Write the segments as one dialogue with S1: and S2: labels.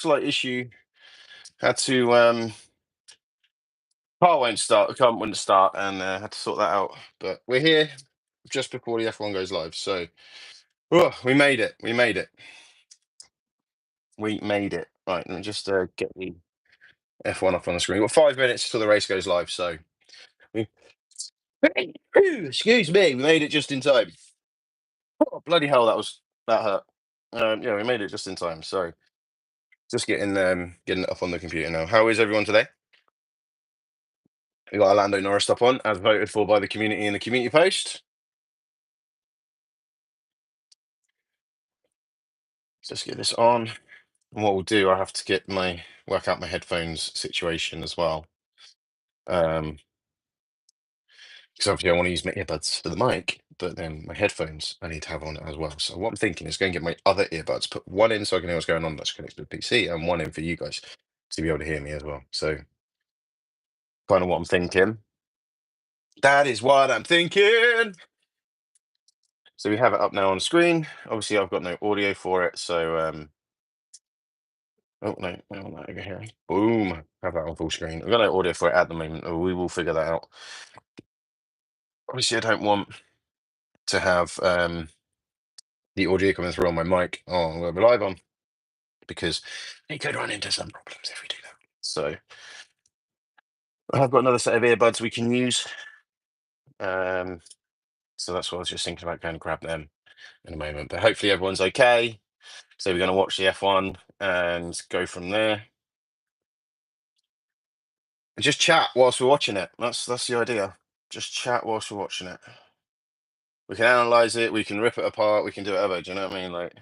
S1: Slight issue. Had to car won't start. The car wouldn't start, and had to sort that out. But we're here just before the F1 goes live, so we made it. We made it. We made it. Right, let me just get the F1 up on the screen. We've got 5 minutes till the race goes live, so we. Excuse me, we made it just in time. Oh, bloody hell, that hurt. Yeah, we made it just in time. So just getting it up on the computer now. How is everyone today? We got Orlando Norris up on, as voted for by the community in the community post. Just get this on. And what we'll do, I have to work out my headphones situation as well. Because obviously I want to use my earbuds for the mic, but then my headphones I need to have on it as well. So what I'm thinking is going to get my other earbuds, put one in so I can hear what's going on that's connected to the PC, and one in for you guys to be able to hear me as well. So kind of what I'm thinking. That is what I'm thinking. So we have it up now on the screen. Obviously I've got no audio for it, so oh no, I want that over here. Boom. Have that on full screen. We've got no audio for it at the moment. We will figure that out. Obviously I don't want to have the audio coming through on my mic on where we're live on, because it could run into some problems if we do that. So I've got another set of earbuds we can use. So that's what I was just thinking about going to grab them in a moment. But hopefully everyone's okay. So we're going to watch the F1 and go from there. And just chat whilst we're watching it. That's the idea. Just chat whilst we're watching it. We can analyze it, we can rip it apart, we can do whatever. Do you know what I mean? Like,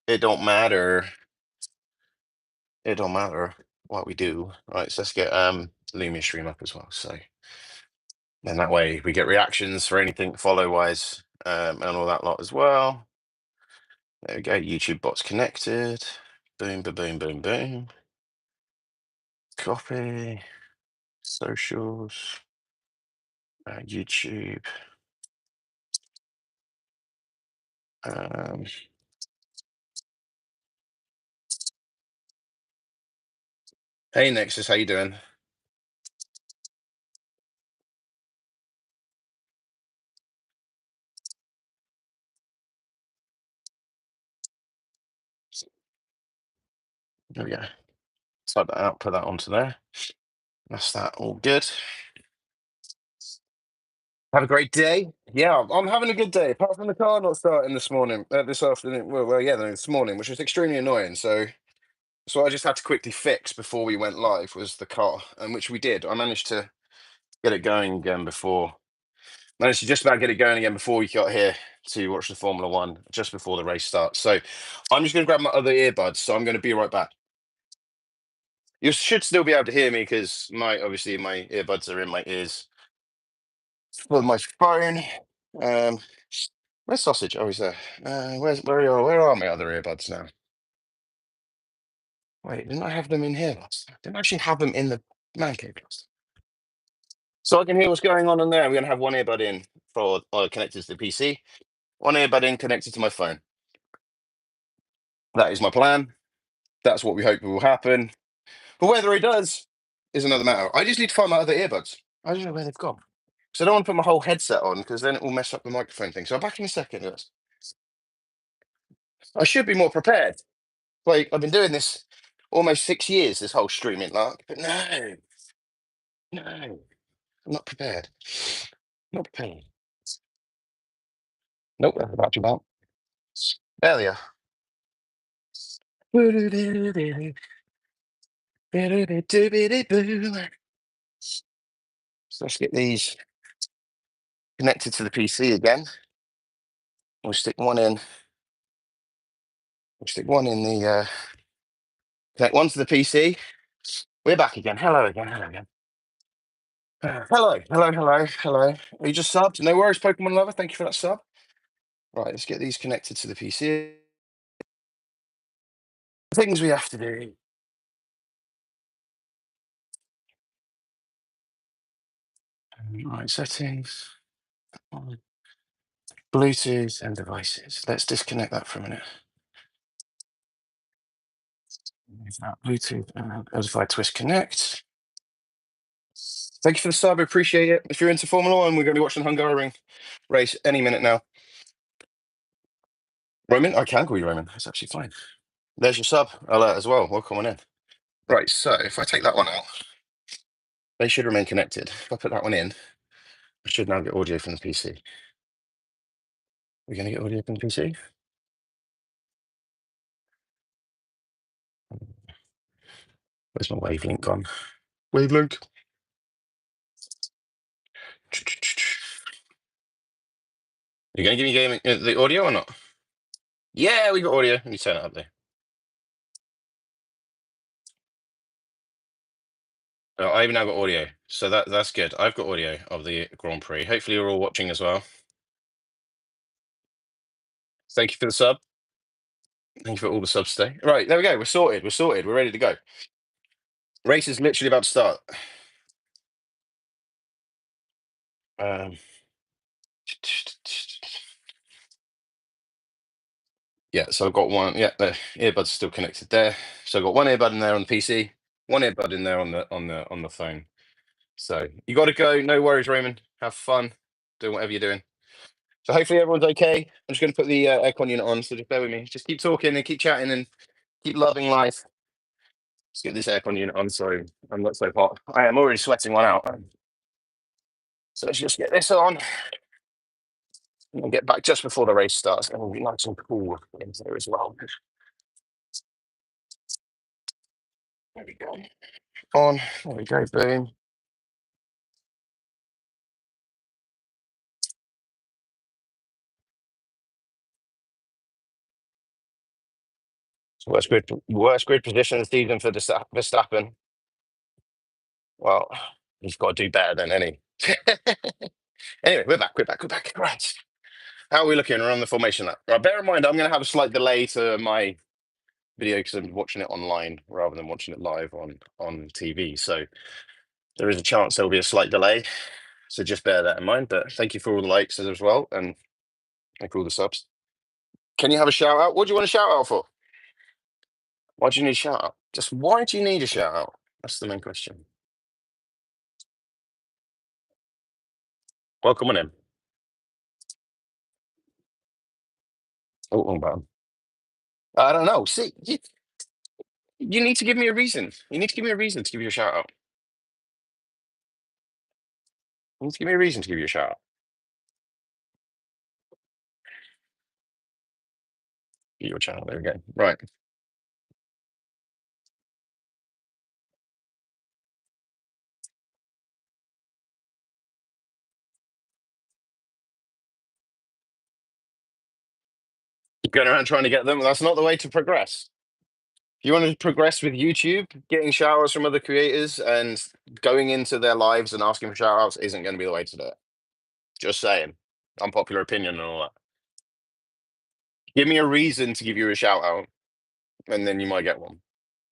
S1: it don't matter. It don't matter what we do. Right, so let's get Lumia stream up as well. So then that way we get reactions for anything follow wise, and all that lot as well. There we go. YouTube bot's connected. Boom, boom, boom, boom, boom. Copy. Socials. YouTube. Hey Nexus, how you doing? There we go. Slide that out, put that onto there. That's that all good. Have a great day. Yeah, I'm having a good day. Apart from the car not starting this afternoon. Yeah, no, this morning, which was extremely annoying. So I just had to quickly fix before we went live was the car, and which we did. I managed to get it going again before. Managed to just about get it going again before we got here to watch the Formula One, just before the race starts. So I'm just going to grab my other earbuds. So I'm going to be right back. You should still be able to hear me because obviously my earbuds are in my ears for my phone. Where's sausage? Oh, he's there. Where are my other earbuds now? Wait, didn't I have them in here last time? Didn't I actually have them in the man cave last time? So I can hear what's going on in there. We're gonna have one earbud in for connected to the PC, one earbud in connected to my phone. That is my plan. That's what we hope will happen. But whether it does is another matter. I just need to find my other earbuds. I don't know where they've gone. So I don't want to put my whole headset on because then it will mess up the microphone thing. So I'm back in a second. Yes. I should be more prepared. Like, I've been doing this almost 6 years, this whole streaming lark, but no, I'm not prepared. Not prepared. Nope, that's about you about. There they are. So let's get these connected to the PC again. We'll stick one in. We'll stick one in connect one to the PC. We're back again. Hello again. Hello again. Hello. Are you just subbed? No worries, Pokemon lover. Thank you for that sub. Right, let's get these connected to the PC. Things we have to do. Right, settings. Bluetooth and devices. Let's disconnect that for a minute. Is that Bluetooth? As if I twist connect. Thank you for the sub. I appreciate it. If you're into Formula One, we're going to be watching the Hungary race any minute now. Roman, I can call you Roman. That's actually fine. There's your sub alert as well. Welcome on in. Right, so if I take that one out, they should remain connected. If I put that one in, I should now get audio from the PC. We're going to get audio from the PC. Where's my wavelength gone? Wavelength. You going to give me the audio or not? Yeah, we got audio. Let me turn it up there. Oh, I even now got audio, so that's good. I've got audio of the Grand Prix. Hopefully, you're all watching as well. Thank you for the sub. Thank you for all the subs today. Right, there we go. We're sorted. We're sorted. We're ready to go. Race is literally about to start. Um, yeah, so I've got one. Yeah, the earbud's still connected there. So I've got one earbud in there on the PC, one earbud in there on the phone. So you got to go. No worries, Raymond. Have fun doing whatever you're doing. So hopefully everyone's okay. I'm just going to put the aircon unit on. So just bear with me. Just keep talking and keep chatting and keep loving life. Let's get this aircon unit on so I'm not so hot. I am already sweating one out. So let's just get this on. And we'll get back just before the race starts. And we'll be nice and cool in there as well. There we go. On. There we go. Boom. So worst grid position this season for Verstappen. Well, he's got to do better than any. Anyway, we're back. We're back. We're back. Right. How are we looking? We're on the formation lap. Right, bear in mind, I'm going to have a slight delay to my video because I'm watching it online rather than watching it live on TV. So there is a chance there will be a slight delay. So just bear that in mind. But thank you for all the likes as well, and thank you for all the subs. Can you have a shout out? What do you want a shout out for? Why do you need a shout out? Just why do you need a shout out? That's the main question. Welcome on in. Oh, wrong button. I don't know. See, you need to give me a reason. You need to give me a reason to give you a shout out. You need to give me a reason to give you a shout out. Your channel. There we go. Right. Keep going around trying to get them. That's not the way to progress. If you want to progress with YouTube, getting shout outs from other creators and going into their lives and asking for shout outs isn't going to be the way to do it. Just saying. Unpopular opinion and all that. Give me a reason to give you a shout out, and then you might get one.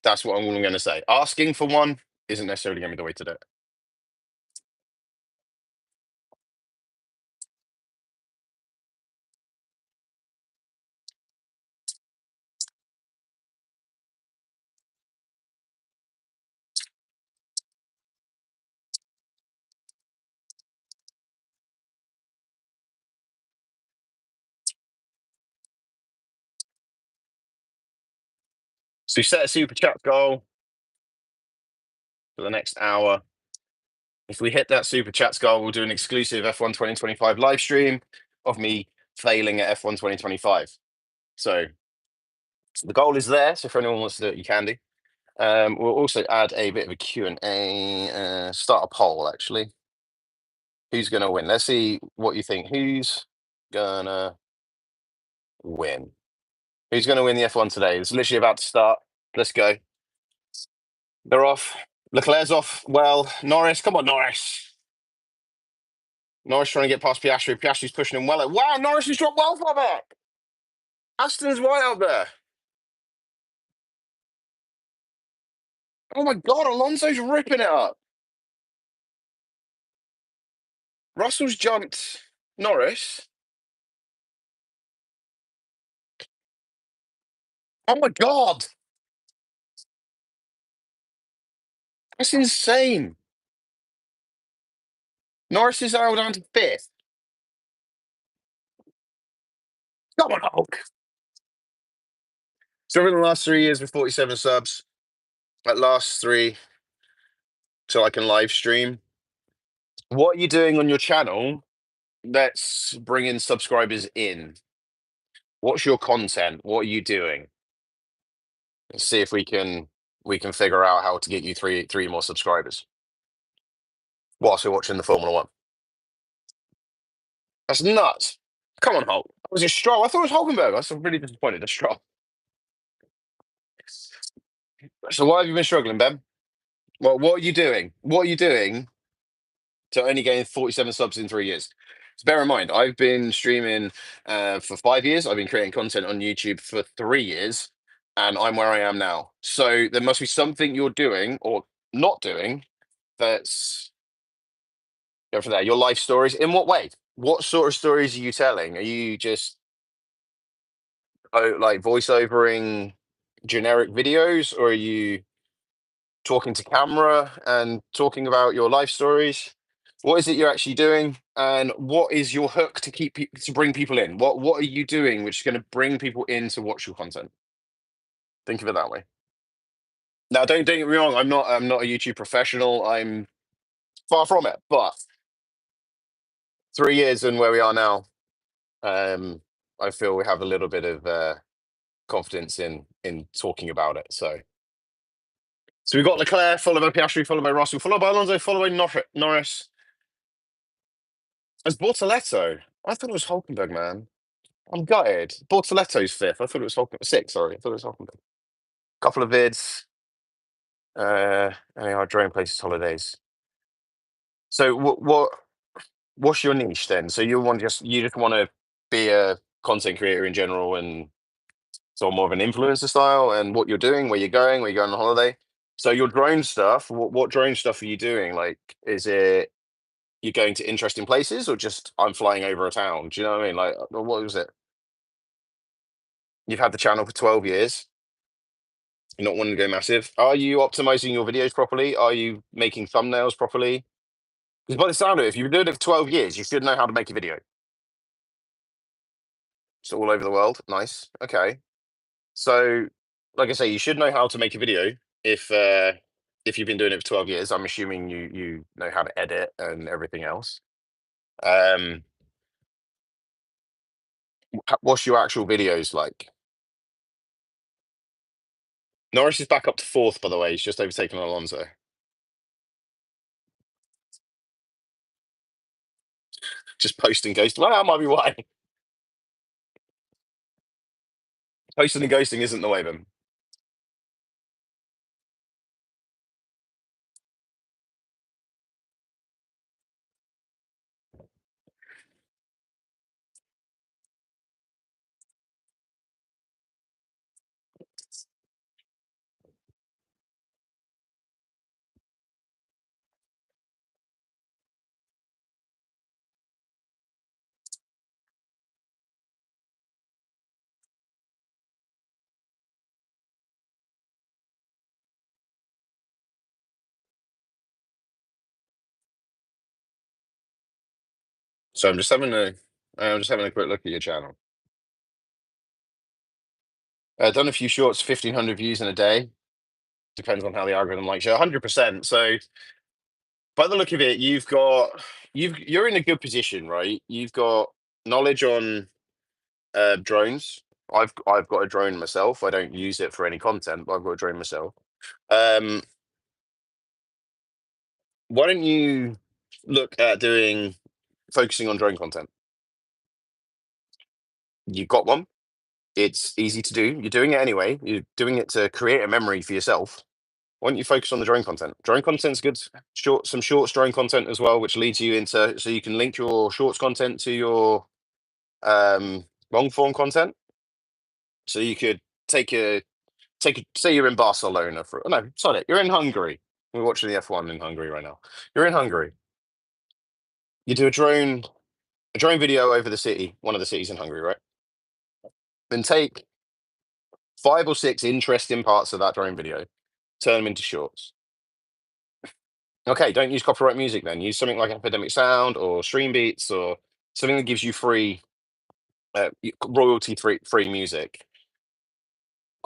S1: That's what I'm going to say. Asking for one isn't necessarily going to be the way to do it. So you set a super chat goal for the next hour. If we hit that super chats goal, we'll do an exclusive F1 2025 live stream of me failing at F1 2025. So the goal is there. So if anyone wants to do it, you can do. We'll also add a bit of a Q&A, start a poll actually. Who's going to win? Let's see what you think. Who's going to win? Who's going to win the F1 today? It's literally about to start. Let's go. They're off. Leclerc's off. Well, Norris, come on, Norris. Norris trying to get past Piastri. Piastri's pushing him well. Wow, Norris has dropped well far back. Aston's right up there. Oh my God, Alonso's ripping it up. Russell's jumped Norris. Oh my God. That's insane. Norris is now down to fifth. Come on, Hulk. So over the last 3 years with 47 subs, at last three, so I can live stream. What are you doing on your channel that's bringing subscribers in? What's your content? What are you doing? Let's see if we can figure out how to get you three more subscribers whilst you're watching the Formula One. That's nuts. Come on, Hulk. That was a Stroll. I thought it was Hulkenberg. I was really disappointed. A Stroll. So why have you been struggling, Ben? Well, what are you doing? What are you doing to only gain 47 subs in 3 years? So bear in mind, I've been streaming for 5 years. I've been creating content on YouTube for 3 years, and I'm where I am now. So there must be something you're doing or not doing that's go for that. Your life stories. In what way? What sort of stories are you telling? Are you just like voiceovering generic videos, or are you talking to camera and talking about your life stories? What is it you're actually doing, and what is your hook to to bring people in? What are you doing which is going to bring people in to watch your content? Think of it that way. Now, don't get me wrong. I'm not a YouTube professional. I'm far from it. But 3 years and where we are now, um, I feel we have a little bit of confidence in talking about it. So we've got Leclerc, followed by Piastri, followed by Russell, followed by Alonso, followed by Norris. As Bortoletto. I thought it was Hulkenberg, man. I'm gutted. Bortoletto's fifth. I thought it was Hulkenberg. Sixth, sorry. I thought it was Hulkenberg. Couple of vids. Any our drone places holidays. So what's your niche then? So you just want to be a content creator in general and sort of more of an influencer style and what you're doing, where you're going on holiday. So your drone stuff, what drone stuff are you doing? Like, is it you're going to interesting places or just I'm flying over a town? Do you know what I mean? Like, what was it? You've had the channel for 12 years, not wanting to go massive. Are you optimizing your videos properly? Are you making thumbnails properly? Because by the sound of it, if you've been doing it for 12 years, you should know how to make a video. It's all over the world. Nice. Okay. So, like I say, you should know how to make a video if uh, if you've been doing it for 12 years. I'm assuming you know how to edit and everything else. Um, what's your actual videos like? Norris is back up to fourth, by the way. He's just overtaken Alonso. Just posting ghost. Well, that might be why. Posting and ghosting isn't the way, then. So I'm just having a quick look at your channel. Done a few shorts, 1,500 views in a day. Depends on how the algorithm likes you. 100%. So by the look of it, you're in a good position, right? You've got knowledge on drones. I've got a drone myself. I don't use it for any content, but I've got a drone myself. Um, why don't you look at doing focusing on drone content? You've got one. It's easy to do. You're doing it anyway. You're doing it to create a memory for yourself. Why don't you focus on the drone content? Drone content's good. Some shorts drone content as well, which leads you into so you can link your shorts content to your long form content. So you could take a say you're in Barcelona for no, sorry, you're in Hungary. We're watching the F1 in Hungary right now. You're in Hungary. You do a drone video over the city, one of the cities in Hungary, right? Then take 5 or 6 interesting parts of that drone video, turn them into shorts. Okay, don't use copyright music then. Use something like Epidemic Sound or Stream Beats or something that gives you free, royalty free music.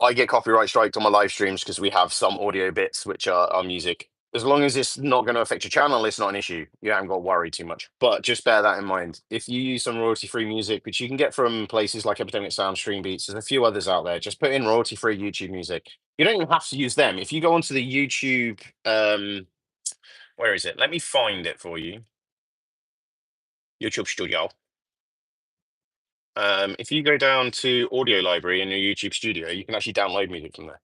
S1: I get copyright striked on my live streams because we have some audio bits which are music. As long as it's not going to affect your channel, it's not an issue. You haven't got to worry too much. But just bear that in mind. If you use some royalty-free music, which you can get from places like Epidemic Sound, Stream Beats, there's a few others out there. Just put in royalty-free YouTube music. You don't even have to use them. If you go onto the YouTube, where is it? Let me find it for you. YouTube Studio. If you go down to Audio Library in your YouTube Studio, you can actually download music from there.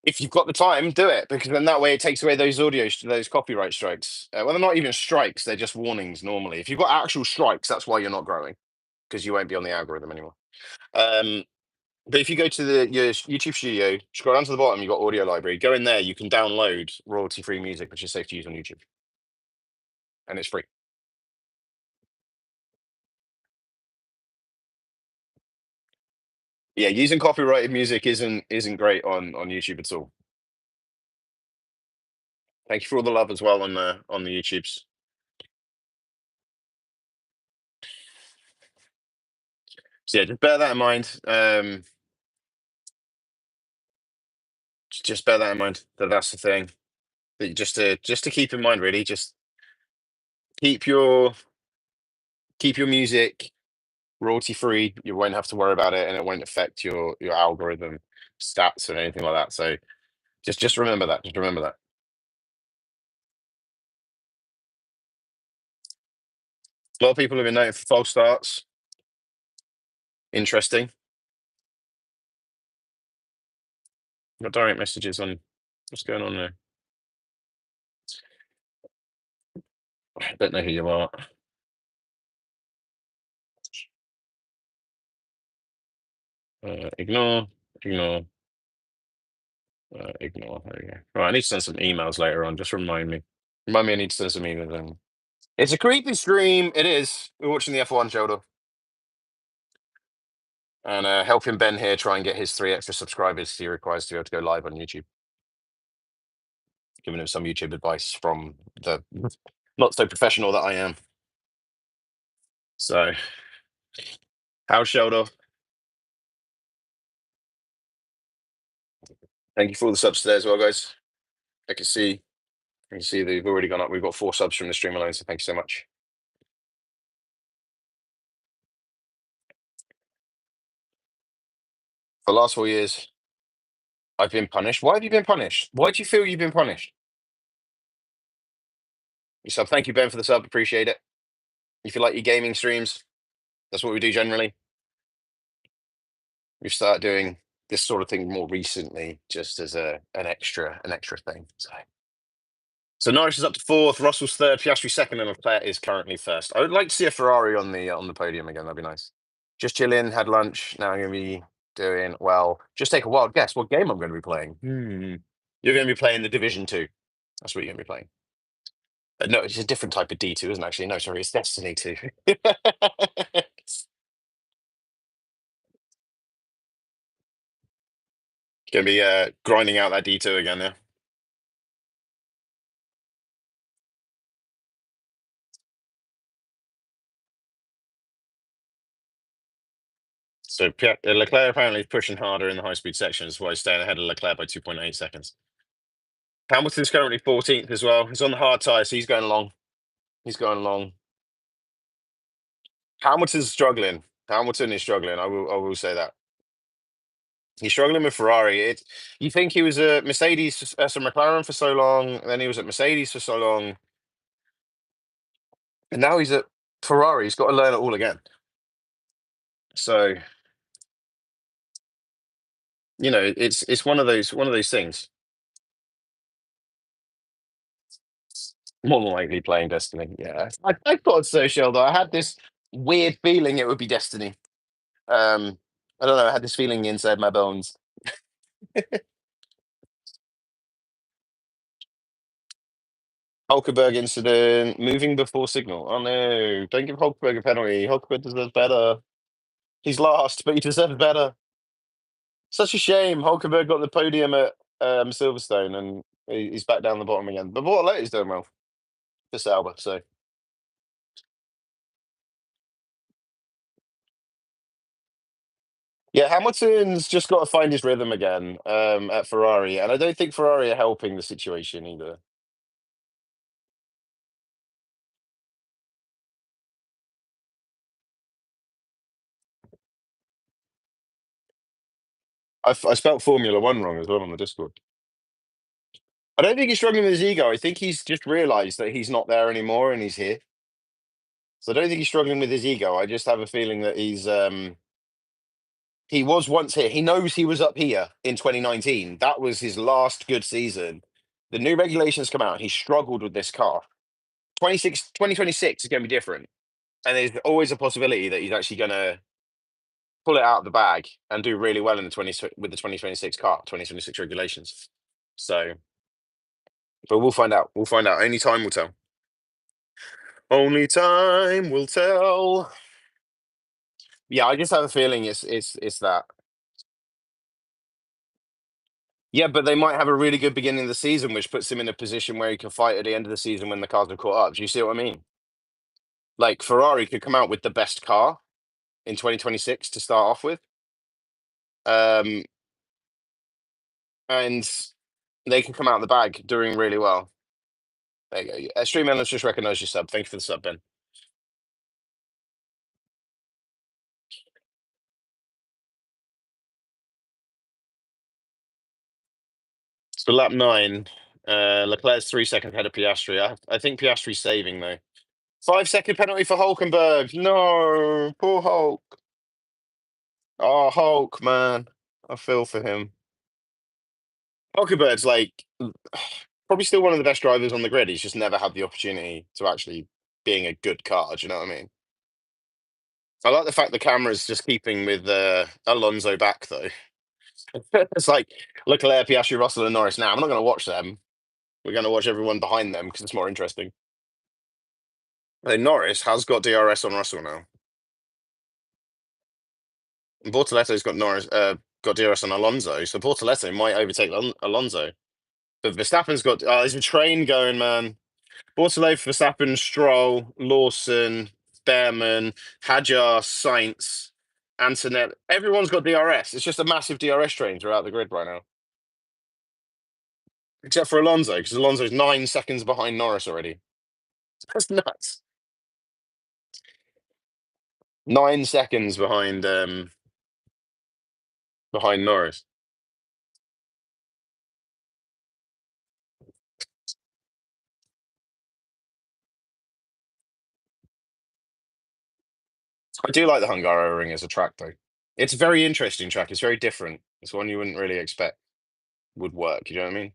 S1: If you've got the time, do it, because then that way it takes away those copyright strikes. Well, they're not even strikes; they're just warnings normally. If you've got actual strikes, that's why you're not growing, because you won't be on the algorithm anymore. Um, but if you go to your YouTube Studio, scroll down to the bottom, you've got Audio Library. Go in there, you can download royalty-free music, which is safe to use on YouTube, and it's free. Yeah, using copyrighted music isn't great on YouTube at all. Thank you for all the love as well on the YouTubes. So yeah, just bear that in mind. Just bear that in mind that that's the thing. That just to keep in mind, really, just keep your keep your music royalty free. You won't have to worry about it, and it won't affect your algorithm stats or anything like that. So just remember that. Just remember that. A lot of people have been noting for false starts. Interesting. Got direct messages on what's going on there. I don't know who you are. Ignore, ignore, ignore. There we go. Right, I need to send some emails later on. Just remind me. Remind me I need to send some emails. It's a creepy stream. It is. We're watching the F1 shoulder and helping Ben here try and get his 3 extra subscribers he requires to be able to go live on YouTube. Giving him some YouTube advice from the not so professional that I am. So, how's shoulder? Thank you for all the subs today as well, guys. I can see, they've already gone up. We've got 4 subs from the stream alone, so thank you so much. For the last 4 years, I've been punished. Why have you been punished? Why do you feel you've been punished? You sub. Thank you, Ben, for the sub. Appreciate it. If you like your gaming streams, that's what we do generally. We've started doing this sort of thing more recently, just as an extra thing. So Norris is up to fourth, Russell's third, Piastri second, and Leclerc is currently first. I would like to see a Ferrari on the podium again. That'd be nice. Just chill in, had lunch. Now I'm gonna be doing well. Just take a wild guess what game I'm going to be playing. You're going to be playing the Division Two. That's what you're going to be playing. No, it's a different type of D2, isn't it? Actually, no, sorry, it's Destiny 2. Gonna be grinding out that D2 again, yeah. So Leclerc apparently is pushing harder in the high speed sections while he's staying ahead of Leclerc by 2.8 seconds. Hamilton's currently 14th as well. He's on the hard tyre, so he's going long. He's going long. Hamilton's struggling. Hamilton is struggling. I will say that. He's struggling with Ferrari. You think he was a Mercedes, so McLaren for so long, then he was at Mercedes for so long, and now he's at Ferrari. He's got to learn it all again. So it's one of those things. More than likely playing Destiny. Yeah, I thought so, Sheldon. I had this weird feeling it would be Destiny. I don't know. I had this feeling inside my bones. Hulkenberg incident, moving before signal. Oh no! Don't give Hulkenberg a penalty. Hulkenberg deserves better. He's last, but he deserves better. Such a shame. Hulkenberg got the podium at Silverstone, and He's back down the bottom again. But Bortoletti's doing well for Sauber. So yeah, Hamilton's just got to find his rhythm again at Ferrari, and I don't think Ferrari are helping the situation either. I spelt Formula One wrong as well on the Discord. I don't think he's struggling with his ego. I think he's just realised that he's not there anymore and he's here. So I don't think he's struggling with his ego. I just have a feeling that he was once here. He knows he was up here in 2019. That was his last good season. The new regulations come out. He struggled with this car. 2026 is going to be different. And there's always a possibility that he's actually going to pull it out of the bag and do really well in the 20 with the 2026 car, 2026 regulations. So, but we'll find out. We'll find out. Only time will tell. Only time will tell. Yeah, I just have a feeling it's that. Yeah, but they might have a really good beginning of the season, which puts him in a position where he can fight at the end of the season when the cars are caught up. Do you see what I mean? Like Ferrari could come out with the best car in 2026 to start off with, um, and they can come out of the bag doing really well. There you go. Stream Endless just recognised your sub. Thank you for the sub, Ben. So lap nine, Leclerc's 3 seconds ahead of Piastri. I think Piastri's saving though. 5 second penalty for Hulkenberg. No, poor Hulk. Oh, Hulk, man. I feel for him. Hulkenberg's like probably still one of the best drivers on the grid. He's just never had the opportunity to actually being a good car. Do you know what I mean? I like the fact the camera's just keeping with Alonso back though. It's like Leclerc, Piastri, Russell, and Norris. Now I'm not going to watch them. We're going to watch everyone behind them because it's more interesting. Norris has got DRS on Russell now. And Bortoletto's got got DRS on Alonso, so Bortoletto might overtake Alonso. But Verstappen's got there's a train going, man. Bortoletto, Verstappen, Stroll, Lawson, Behrman, Hadjar, Sainz, Antoinette. Everyone's got DRS. It's just a massive DRS train throughout the grid right now. Except for Alonso, because Alonso's 9 seconds behind Norris already. That's nuts. 9 seconds behind Norris. I do like the Hungaroring as a track though. It's a very interesting track. It's very different. It's one you wouldn't really expect would work. You know what I mean?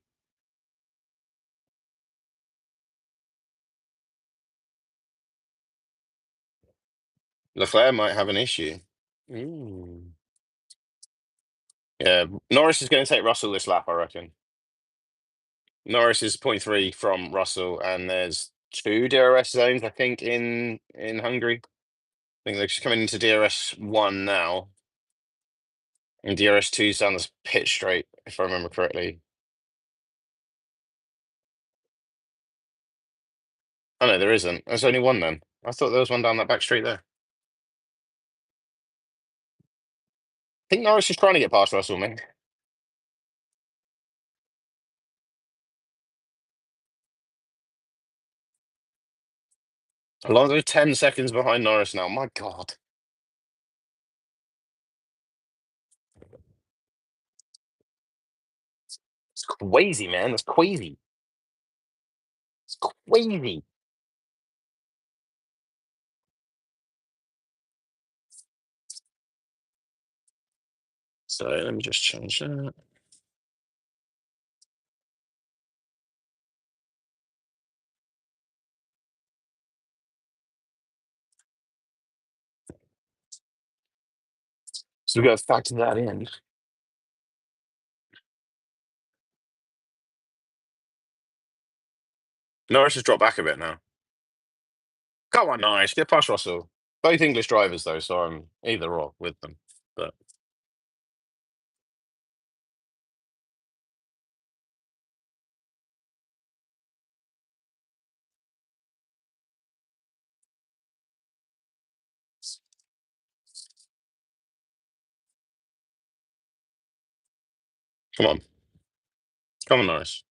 S1: Leclerc might have an issue. Mm. Yeah, Norris is going to take Russell this lap, I reckon. Norris is point 0.3 from Russell, and there's two DRS zones, I think, in Hungary. I think they're just coming into DRS one now, and DRS two is down this pit straight, if I remember correctly. Oh no, there isn't. There's only one then. I thought there was one down that back straight there. I think Norris is trying to get past Russell, man. Alonso 10 seconds behind Norris now. My God. It's crazy, man. That's crazy. It's crazy. So let me just change that. So we've got to factor that in. Norris has dropped back a bit now. Come on, Norris. Get past Russell. Both English drivers, though, so I'm either or with them. But Come on. Come on, Norris.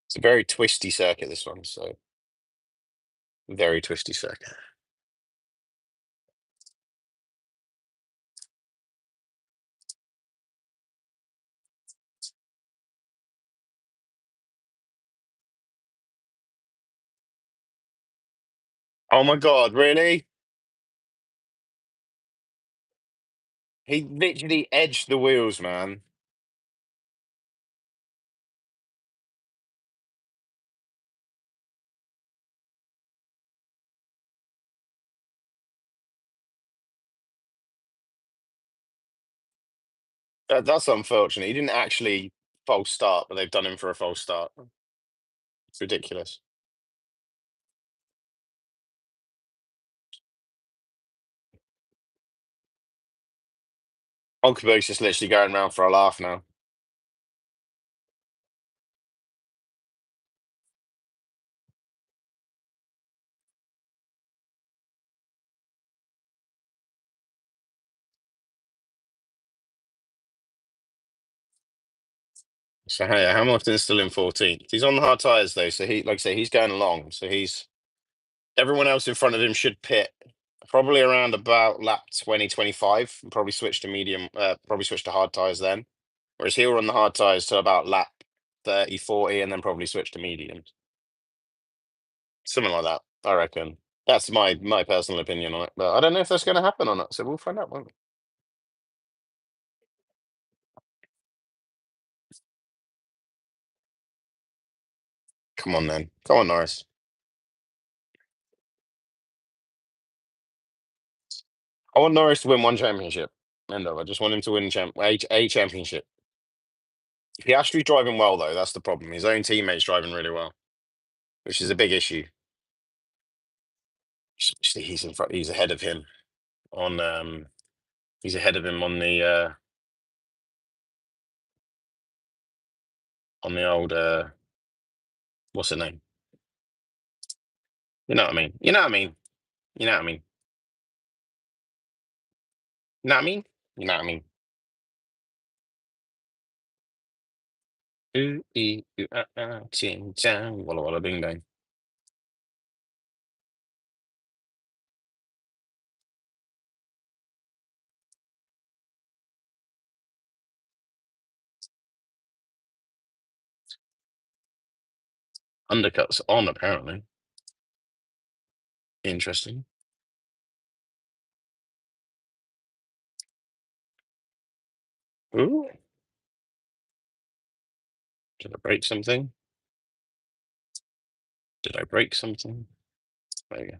S1: It's a very twisty circuit, this one. So, very twisty circuit. Oh my God, really? He literally edged the wheels, man. That's unfortunate. He didn't actually false start, but they've done him for a false start. It's ridiculous. Hulkenberg's just literally going around for a laugh now. So hey, Hamilton's still in 14th. He's on the hard tyres though, so he, like I say, he's going along. So he's everyone else in front of him should pit probably around about lap 2025. And probably switch to medium, probably switch to hard tyres then. Whereas he'll run the hard tyres to about lap 30, 40, and then probably switch to mediums. Something like that, I reckon. That's my personal opinion on it. But I don't know if that's going to happen or not. So we'll find out, won't we? Come on then. Come on, Norris. I want Norris to win one championship. End of. I just want him to win a championship. Piastri's driving well though. That's the problem. His own teammates driving really well, which is a big issue. He's in front. He's ahead of him on. He's ahead of him on the old. What's the name? You know what I mean. You know what I mean. You know what I mean. You know what I mean. You know what I mean. Ooh, ooh, ching, chang, walla walla, bing bang. Undercuts on apparently. Interesting. Ooh, did I break something? Did I break something? There you go.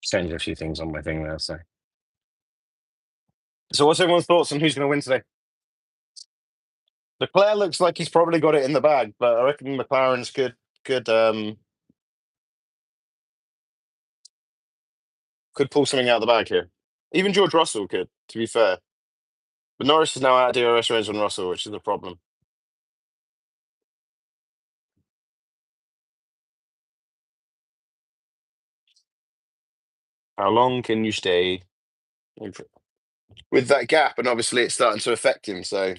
S1: Changed a few things on my thing there. So what's everyone's thoughts on who's going to win today? Leclerc looks like he's probably got it in the bag, but I reckon McLaren's could pull something out of the bag here. Even George Russell could, to be fair. But Norris is now out of DRS range on Russell, which is the problem. How long can you stay with that gap? And obviously, it's starting to affect him. So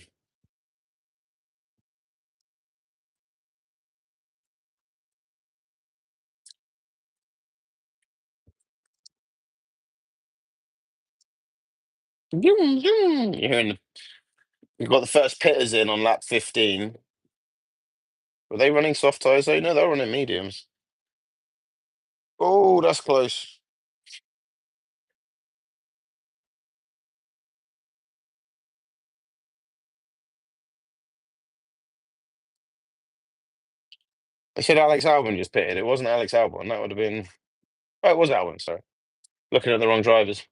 S1: you're hearing we've got the first pitters in on lap 15. Were they running soft tyres though? No, they're running mediums. Oh, that's close. They said Alex Albon just pitted. It wasn't Alex Albon. That would have been. Oh, it was Albon. Sorry, looking at the wrong drivers.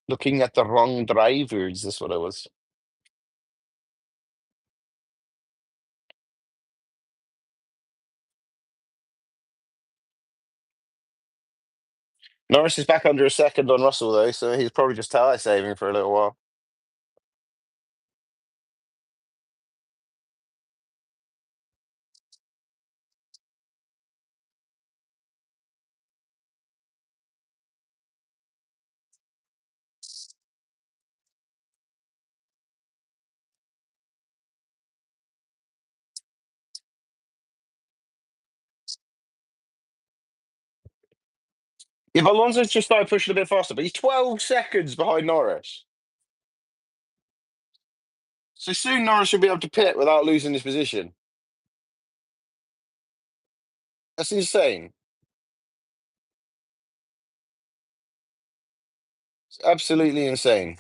S1: Looking at the wrong drivers. That's what it was. Norris is back under a second on Russell though, so he's probably just tyre saving for a little while. If Alonso's just started pushing a bit faster, but he's 12 seconds behind Norris. So soon Norris should be able to pit without losing his position. That's insane. It's absolutely insane.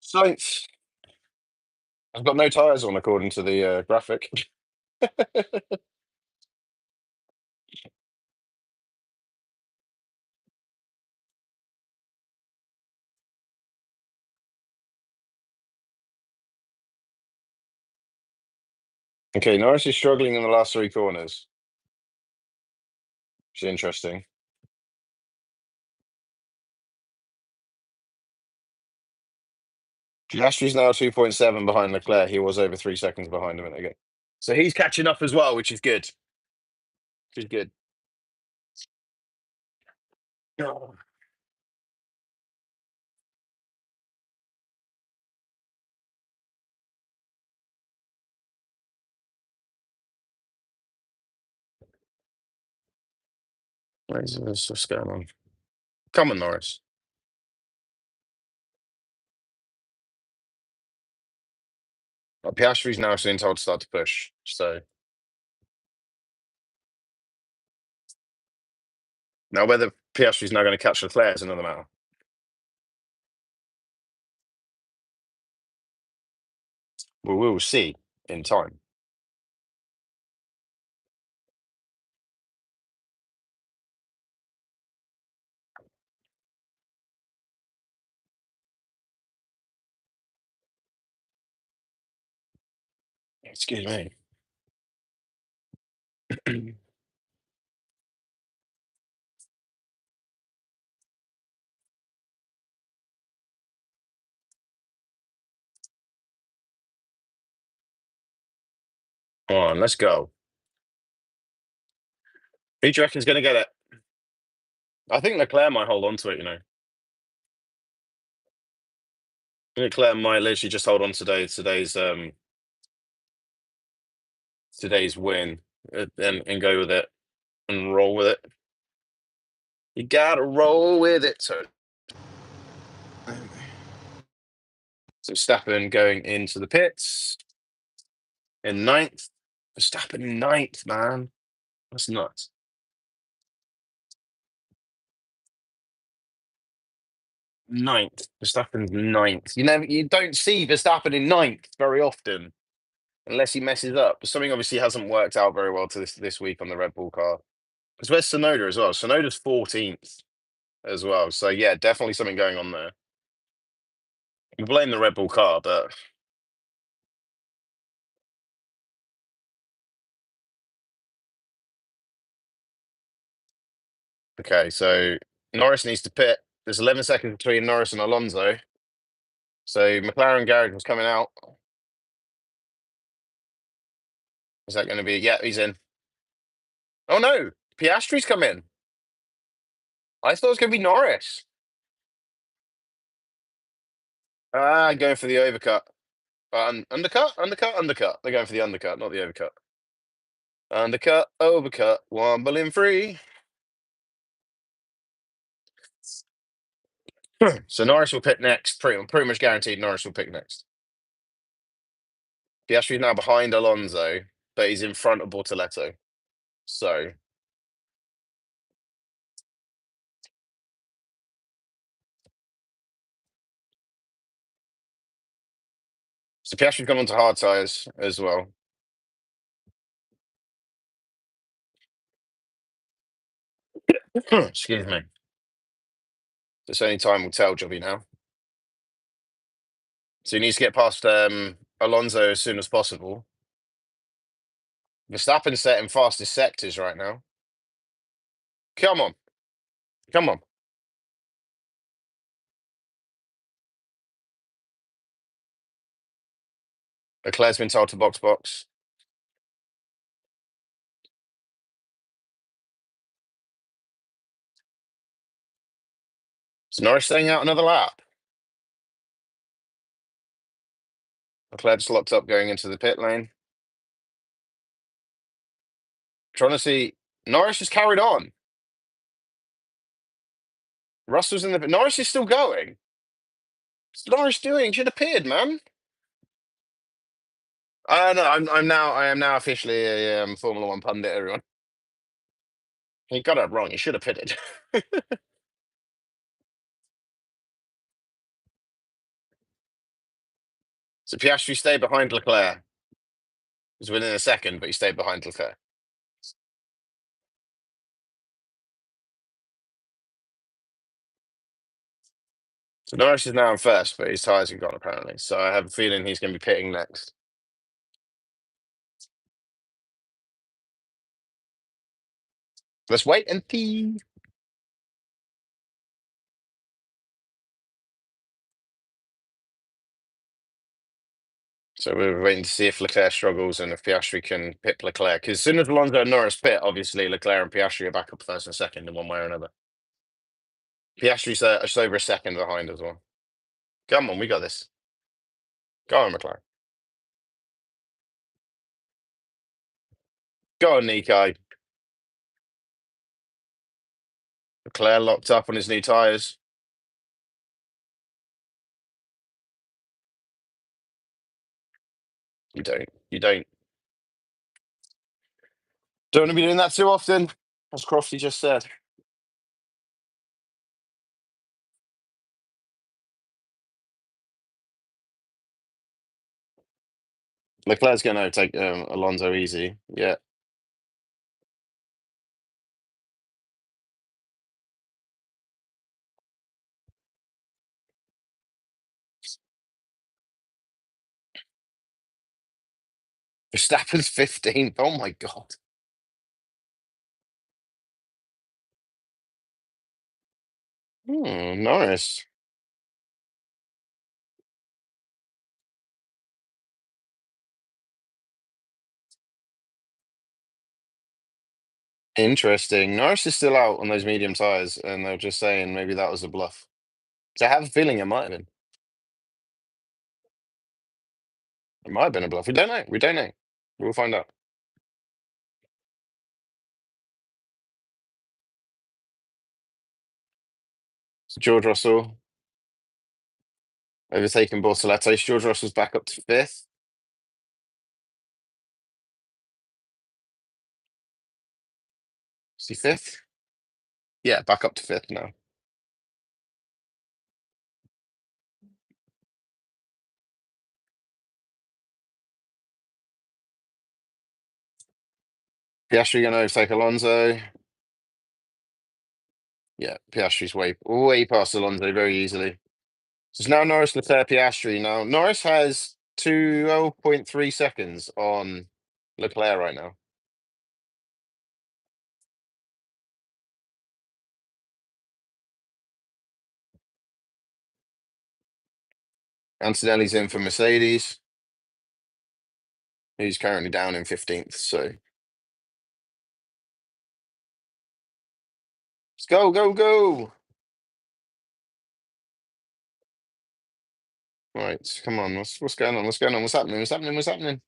S1: Saints. I've got no tyres on according to the graphic. Okay, Norris is struggling in the last three corners, which is interesting. Piastri's now 2.7 behind Leclerc. He was over 3 seconds behind a minute ago. So he's catching up as well, which is good. Which is good. Oh, what's going on? Come on, Norris. Piastri's now being told to start to push. So now whether Piastri's now going to catch Leclerc is another matter. Well, we will see in time. Excuse me. Come on, let's go. Who do you reckon's going to get it? I think Leclerc might hold on to it, you know. Leclerc might literally just hold on today's win and go with it and roll with it. You gotta roll with it. So Verstappen going into the pits in ninth. Verstappen in ninth, man. That's nuts. Ninth. Verstappen's ninth. You don't see Verstappen in ninth very often unless he messes up. But something obviously hasn't worked out very well to this week on the Red Bull car. Because where's Sonoda as well? Sonoda's 14th as well. So yeah, definitely something going on there. We blame the Red Bull car, but okay. So Norris needs to pit. There's 11 seconds between Norris and Alonso. So McLaren garage was coming out. Is that going to be? Yeah, he's in. Oh no, Piastri's come in. I thought it was going to be Norris. Ah, going for the overcut. Undercut. They're going for the undercut, not the overcut. Undercut, overcut, wobbling free. So Norris will pick next. Pretty much guaranteed Norris will pick next. Piastri's now behind Alonso, but he's in front of Bortoletto. So Piastri's gone on to hard tyres as well. Excuse me. It's only time will tell, Jobby, now. So he needs to get past Alonso as soon as possible. Verstappen's setting fastest sectors right now. Come on. Come on. Leclerc's been told to box. So Norris staying out another lap. Leclerc's locked up going into the pit lane. Trying to see. Norris has carried on. Russell's in the. Norris is still going. What's Norris doing? Should have appeared, man. No, I am now officially a Formula One pundit. Everyone, he got it wrong. He should have pitted. So Piastri stayed behind Leclerc. He was within a second, but he stayed behind Leclerc. So Norris is now in first, but his tyres are gone apparently. So I have a feeling he's going to be pitting next. Let's wait and see. So we're waiting to see if Leclerc struggles and if Piastri can pit Leclerc. Because as soon as Alonso and Norris pit, obviously Leclerc and Piastri are back up first and second in one way or another. Piastri's just over a second behind as well. Come on, we got this. Go on, McLaren. Go on, Nico. Leclerc locked up on his new tyres. You don't. You don't. Don't want to be doing that too often, as Crofty just said. Leclerc's going to take Alonso easy. Yeah. Verstappen's 15th. Oh my God. Norris. Interesting. Norris is still out on those medium tyres, and they're just saying maybe that was a bluff. So I have a feeling it might have been. It might have been a bluff. We don't know. We don't know. We'll find out. So George Russell overtaking Bortoleto. George Russell's back up to fifth. Is he fifth? Yeah, back up to fifth now. Piastri going to overtake Alonso. Yeah, Piastri's way past Alonso very easily. So it's now Norris, Leclerc, Piastri. Now Norris has 2.3 seconds on Leclerc right now. Antonelli's in for Mercedes, who's currently down in 15th. So let's go, go, go. Right, come on. What's going on? What's going on? What's happening? What's happening? What's happening?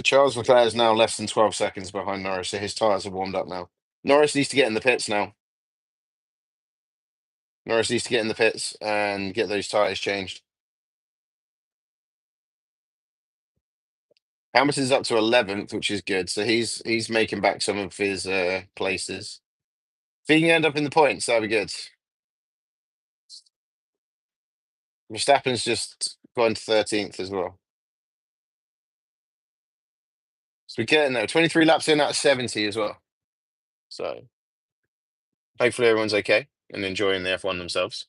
S1: Charles Leclerc is now less than 12 seconds behind Norris, so his tyres are warmed up now. Norris needs to get in the pits now. Norris needs to get in the pits and get those tyres changed. Hamilton's up to 11th, which is good. So he's making back some of his places. If he can end up in the points, that'd be good. Verstappen's just gone to 13th as well. So we're getting there. 23 laps in out of 70 as well. So hopefully everyone's okay and enjoying the F1 themselves.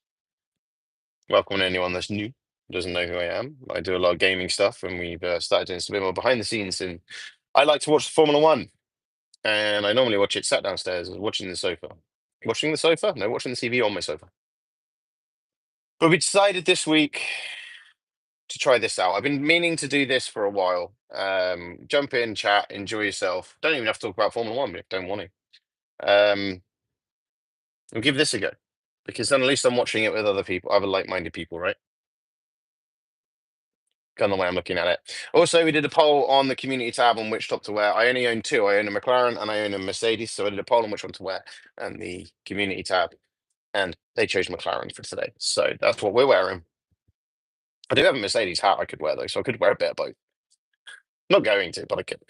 S1: Welcome to anyone that's new, doesn't know who I am. I do a lot of gaming stuff, and we've started doing some bit more behind the scenes. And I like to watch Formula One, and I normally watch it sat downstairs, watching the sofa. Watching the sofa? No, watching the TV on my sofa. But we decided this week to try this out. I've been meaning to do this for a while. Jump in, chat, enjoy yourself. Don't even have to talk about Formula One if you don't want to. And give this a go, because then at least I'm watching it with other people, other like-minded people, right? kind of the way I'm looking at it. Also, we did a poll on the community tab on which top to wear. I only own two. I own a McLaren and I own a Mercedes. So I did a poll on which one to wear and the community tab. And they chose McLaren for today. So that's what we're wearing. I do have a Mercedes hat I could wear though, so I could wear a bit of both. Not going to, but I could.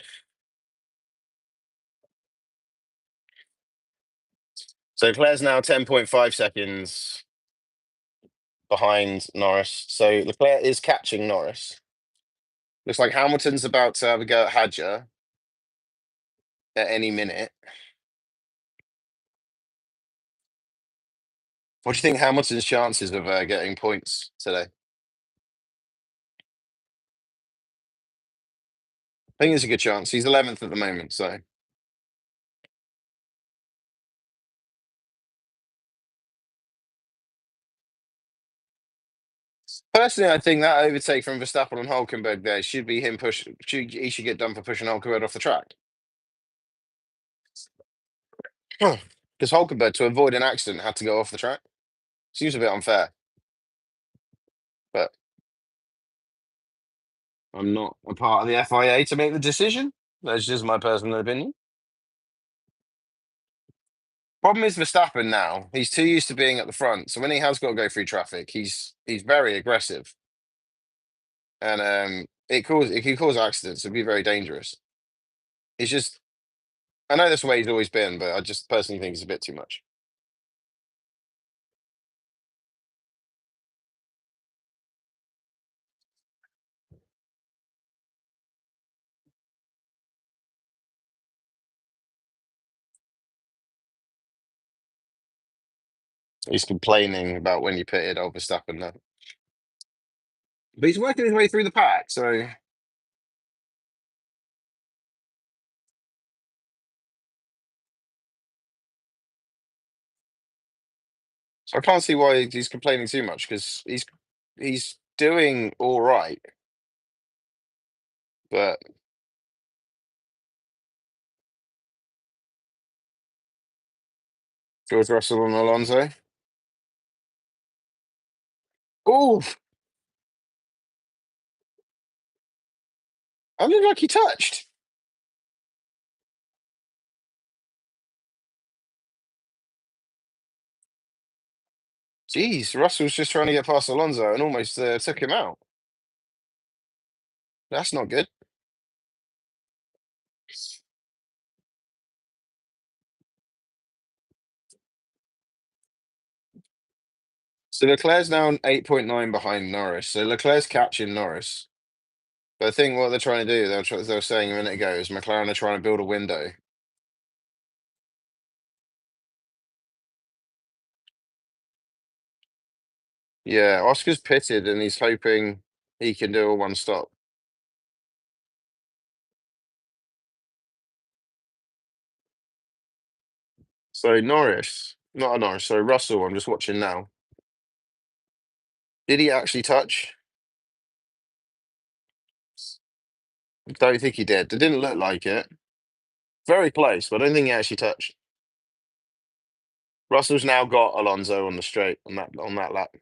S1: So Leclerc's now 10.5 seconds behind Norris. So Leclerc is catching Norris. Looks like Hamilton's about to have a go at Hadjar at any minute. What do you think Hamilton's chances of getting points today? I think it's a good chance. He's 11th at the moment, so personally, I think that overtake from Verstappen and Hulkenberg there should be him push. He should get done for pushing Hulkenberg off the track. Because Hulkenberg, to avoid an accident, had to go off the track. Seems a bit unfair, but I'm not a part of the FIA to make the decision. That's just my personal opinion. Problem is Verstappen now. He's too used to being at the front, so when he has got to go through traffic, he's very aggressive, and it can cause accidents. It'd be very dangerous. It's just I know that's the way he's always been, but I just personally think it's a bit too much. He's complaining about when you pitted old Verstappen now, but he's working his way through the pack, so I can't see why he's complaining too much because he's doing all right, but George Russell and Alonso. Oh, I look like he touched. Jeez, Russell's just trying to get past Alonso and almost took him out. That's not good. So Leclerc's now 8.9 behind Norris. So Leclerc's catching Norris. But I think what they're trying to do, they were saying a minute ago, is McLaren are trying to build a window. Yeah, Oscar's pitted and he's hoping he can do a one stop. So Norris, not a Norris, so Russell, I'm just watching now. Did he actually touch? Don't think he did. It didn't look like it. Very close, but I don't think he actually touched. Russell's now got Alonso on the straight on that lap.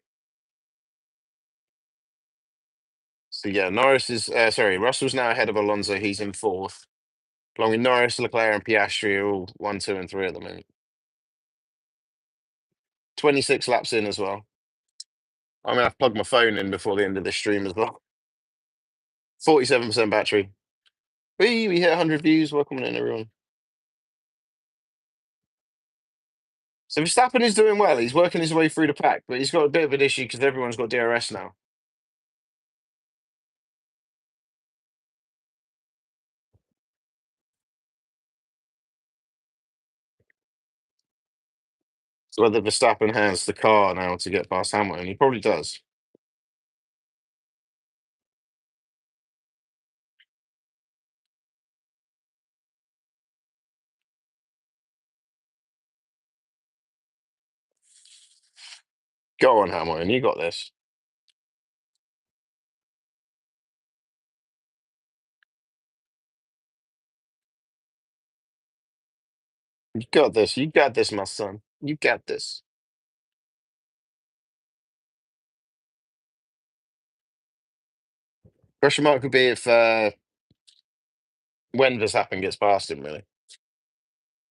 S1: So yeah, Norris is sorry, Russell's now ahead of Alonso. He's in fourth, along with Norris, Leclerc, and Piastri are all one, two, and three at the moment. 26 laps in as well. I'm gonna have to plug my phone in before the end of this stream as well. 47% battery. We hit 100 views. Welcome in, everyone. So Verstappen is doing well. He's working his way through the pack, but he's got a bit of an issue because everyone's got DRS now. So whether Verstappen has the car now to get past Hamilton, he probably does. Go on, Hamilton. You got this. You got this. You got this, my son. You got this. Question mark could be if when Verstappen gets past him. Really,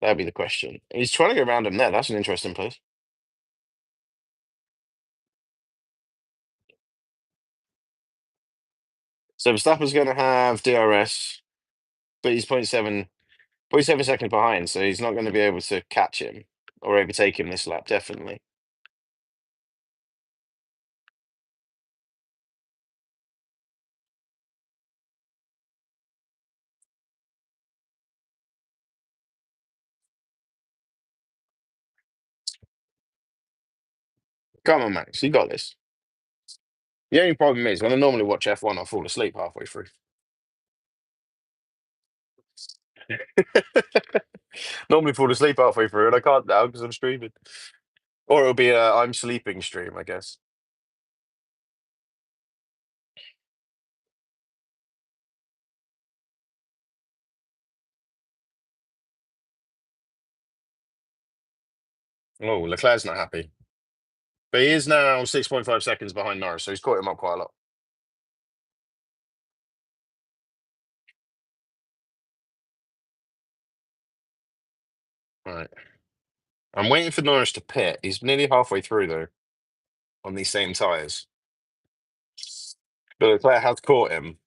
S1: that'd be the question. He's trying to go around him there. That's an interesting place. So Verstappen's going to have DRS, but he's point 7 seconds behind, so he's not going to be able to catch him or overtake him this lap. Definitely. Come on, Max, you got this. The only problem is when I normally watch F1, I fall asleep halfway through. Normally fall asleep halfway through, and I can't now because I'm streaming. Or it'll be a I'm sleeping stream, I guess. Oh, Leclerc's not happy. But he is now 6.5 seconds behind Norris, so he's caught him up quite a lot. All right. I'm waiting for Norris to pit. He's nearly halfway through, though, on these same tyres. But Leclerc has caught him.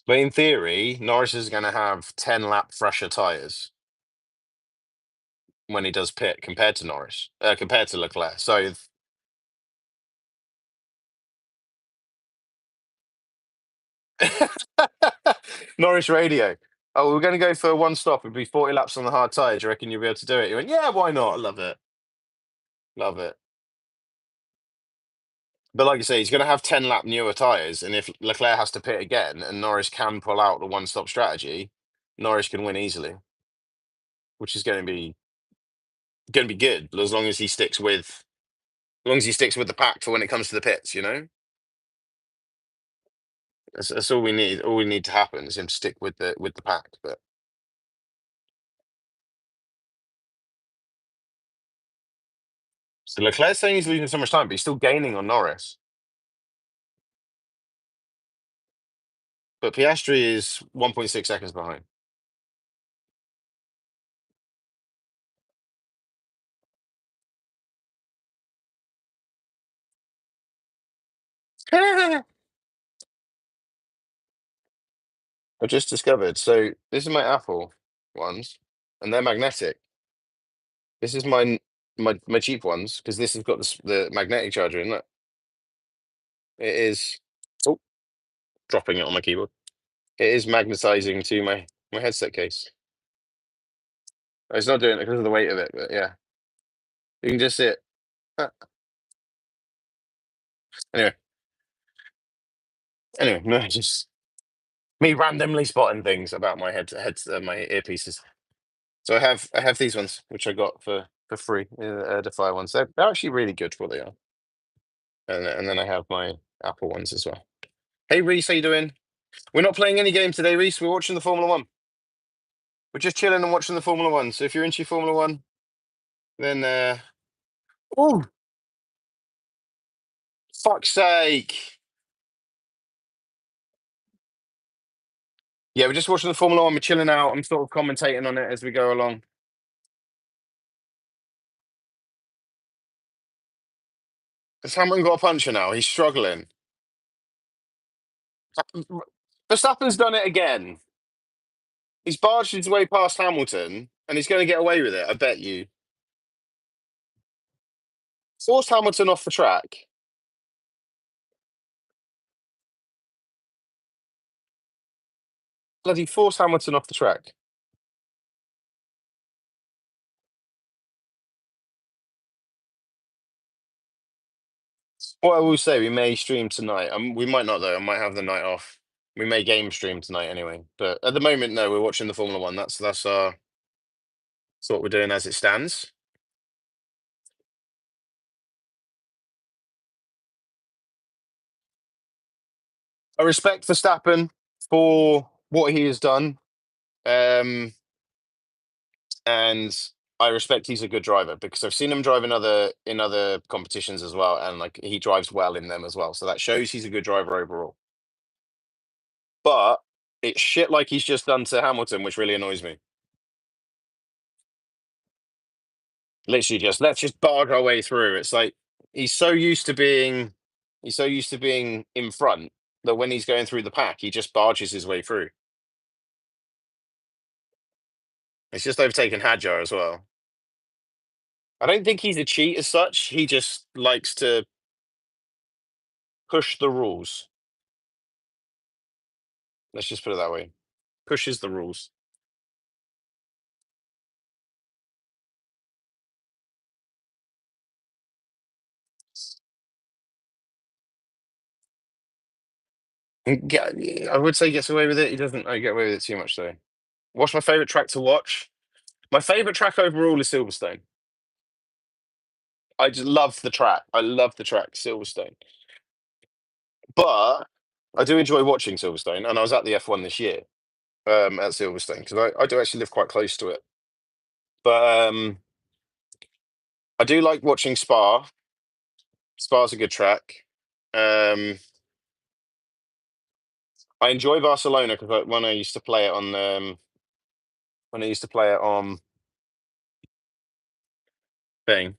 S1: But in theory, Norris is going to have 10 lap fresher tyres when he does pit compared to compared to Leclerc. So Norris radio. Oh, we're going to go for one stop. It'd be 40 laps on the hard tyre. Do you reckon you'll be able to do it? He went, yeah, why not? I love it. Love it. But like you say, he's going to have 10 lap newer tyres. And if Leclerc has to pit again and Norris can pull out the one stop strategy, Norris can win easily, which is going to be good as long as he sticks with the pack for when it comes to the pits, you know? That's all we need. All we need to happen is him to stick with the pack. But so Leclerc's saying he's losing so much time, but he's still gaining on Norris. But Piastri is 1.6 seconds behind. I just discovered. So this is my Apple ones, and they're magnetic. This is my cheap ones because this has got the magnetic charger in it. It is oh, dropping it on my keyboard. It is magnetizing to my headset case. It's not doing it because of the weight of it, but yeah, you can just see it. Ah, Anyway, no, just me randomly spotting things about my my earpieces. So I have these ones which I got for free, the Fire ones. They're actually really good for what they are. And then I have my Apple ones as well. Hey Reese, how you doing? We're not playing any game today, Reese. We're watching the Formula One. We're just chilling and watching the Formula One. So if you're into Formula One, then oh fuck's sake. Yeah, we're just watching the Formula One. We're chilling out. I'm sort of commentating on it as we go along. Has Hamilton got a puncher now? He's struggling. Verstappen's done it again. He's barged his way past Hamilton, and he's going to get away with it. I bet you. Forced Hamilton off the track. Bloody forced Hamilton off the track. What I will say, we may stream tonight. We might not though. I might have the night off. We may game stream tonight anyway. But at the moment, no. We're watching the Formula One. That's what we're doing as it stands. I respect Verstappen for what he has done, um, and I respect he's a good driver because I've seen him drive in other competitions as well, and like he drives well in them as well. So that shows he's a good driver overall. but it's shit like he's just done to Hamilton, which really annoys me. Literally, just let's just barge our way through. It's like he's so used to being, he's so used to being in front that when he's going through the pack, he just barges his way through. It's just overtaken Hadjar as well. I don't think he's a cheat as such. He just likes to push the rules. Let's just put it that way. Pushes the rules. Yeah, I would say he gets away with it. He doesn't get away with it too much though. What's my favorite track to watch? My favorite track overall is Silverstone. I just love the track. I love the track Silverstone. But I do enjoy watching Silverstone, and I was at the F1 this year at Silverstone because I do actually live quite close to it. But I do like watching Spa. Spa's a good track. Um, I enjoy Barcelona because when I used to play it on when I used to play it on thing.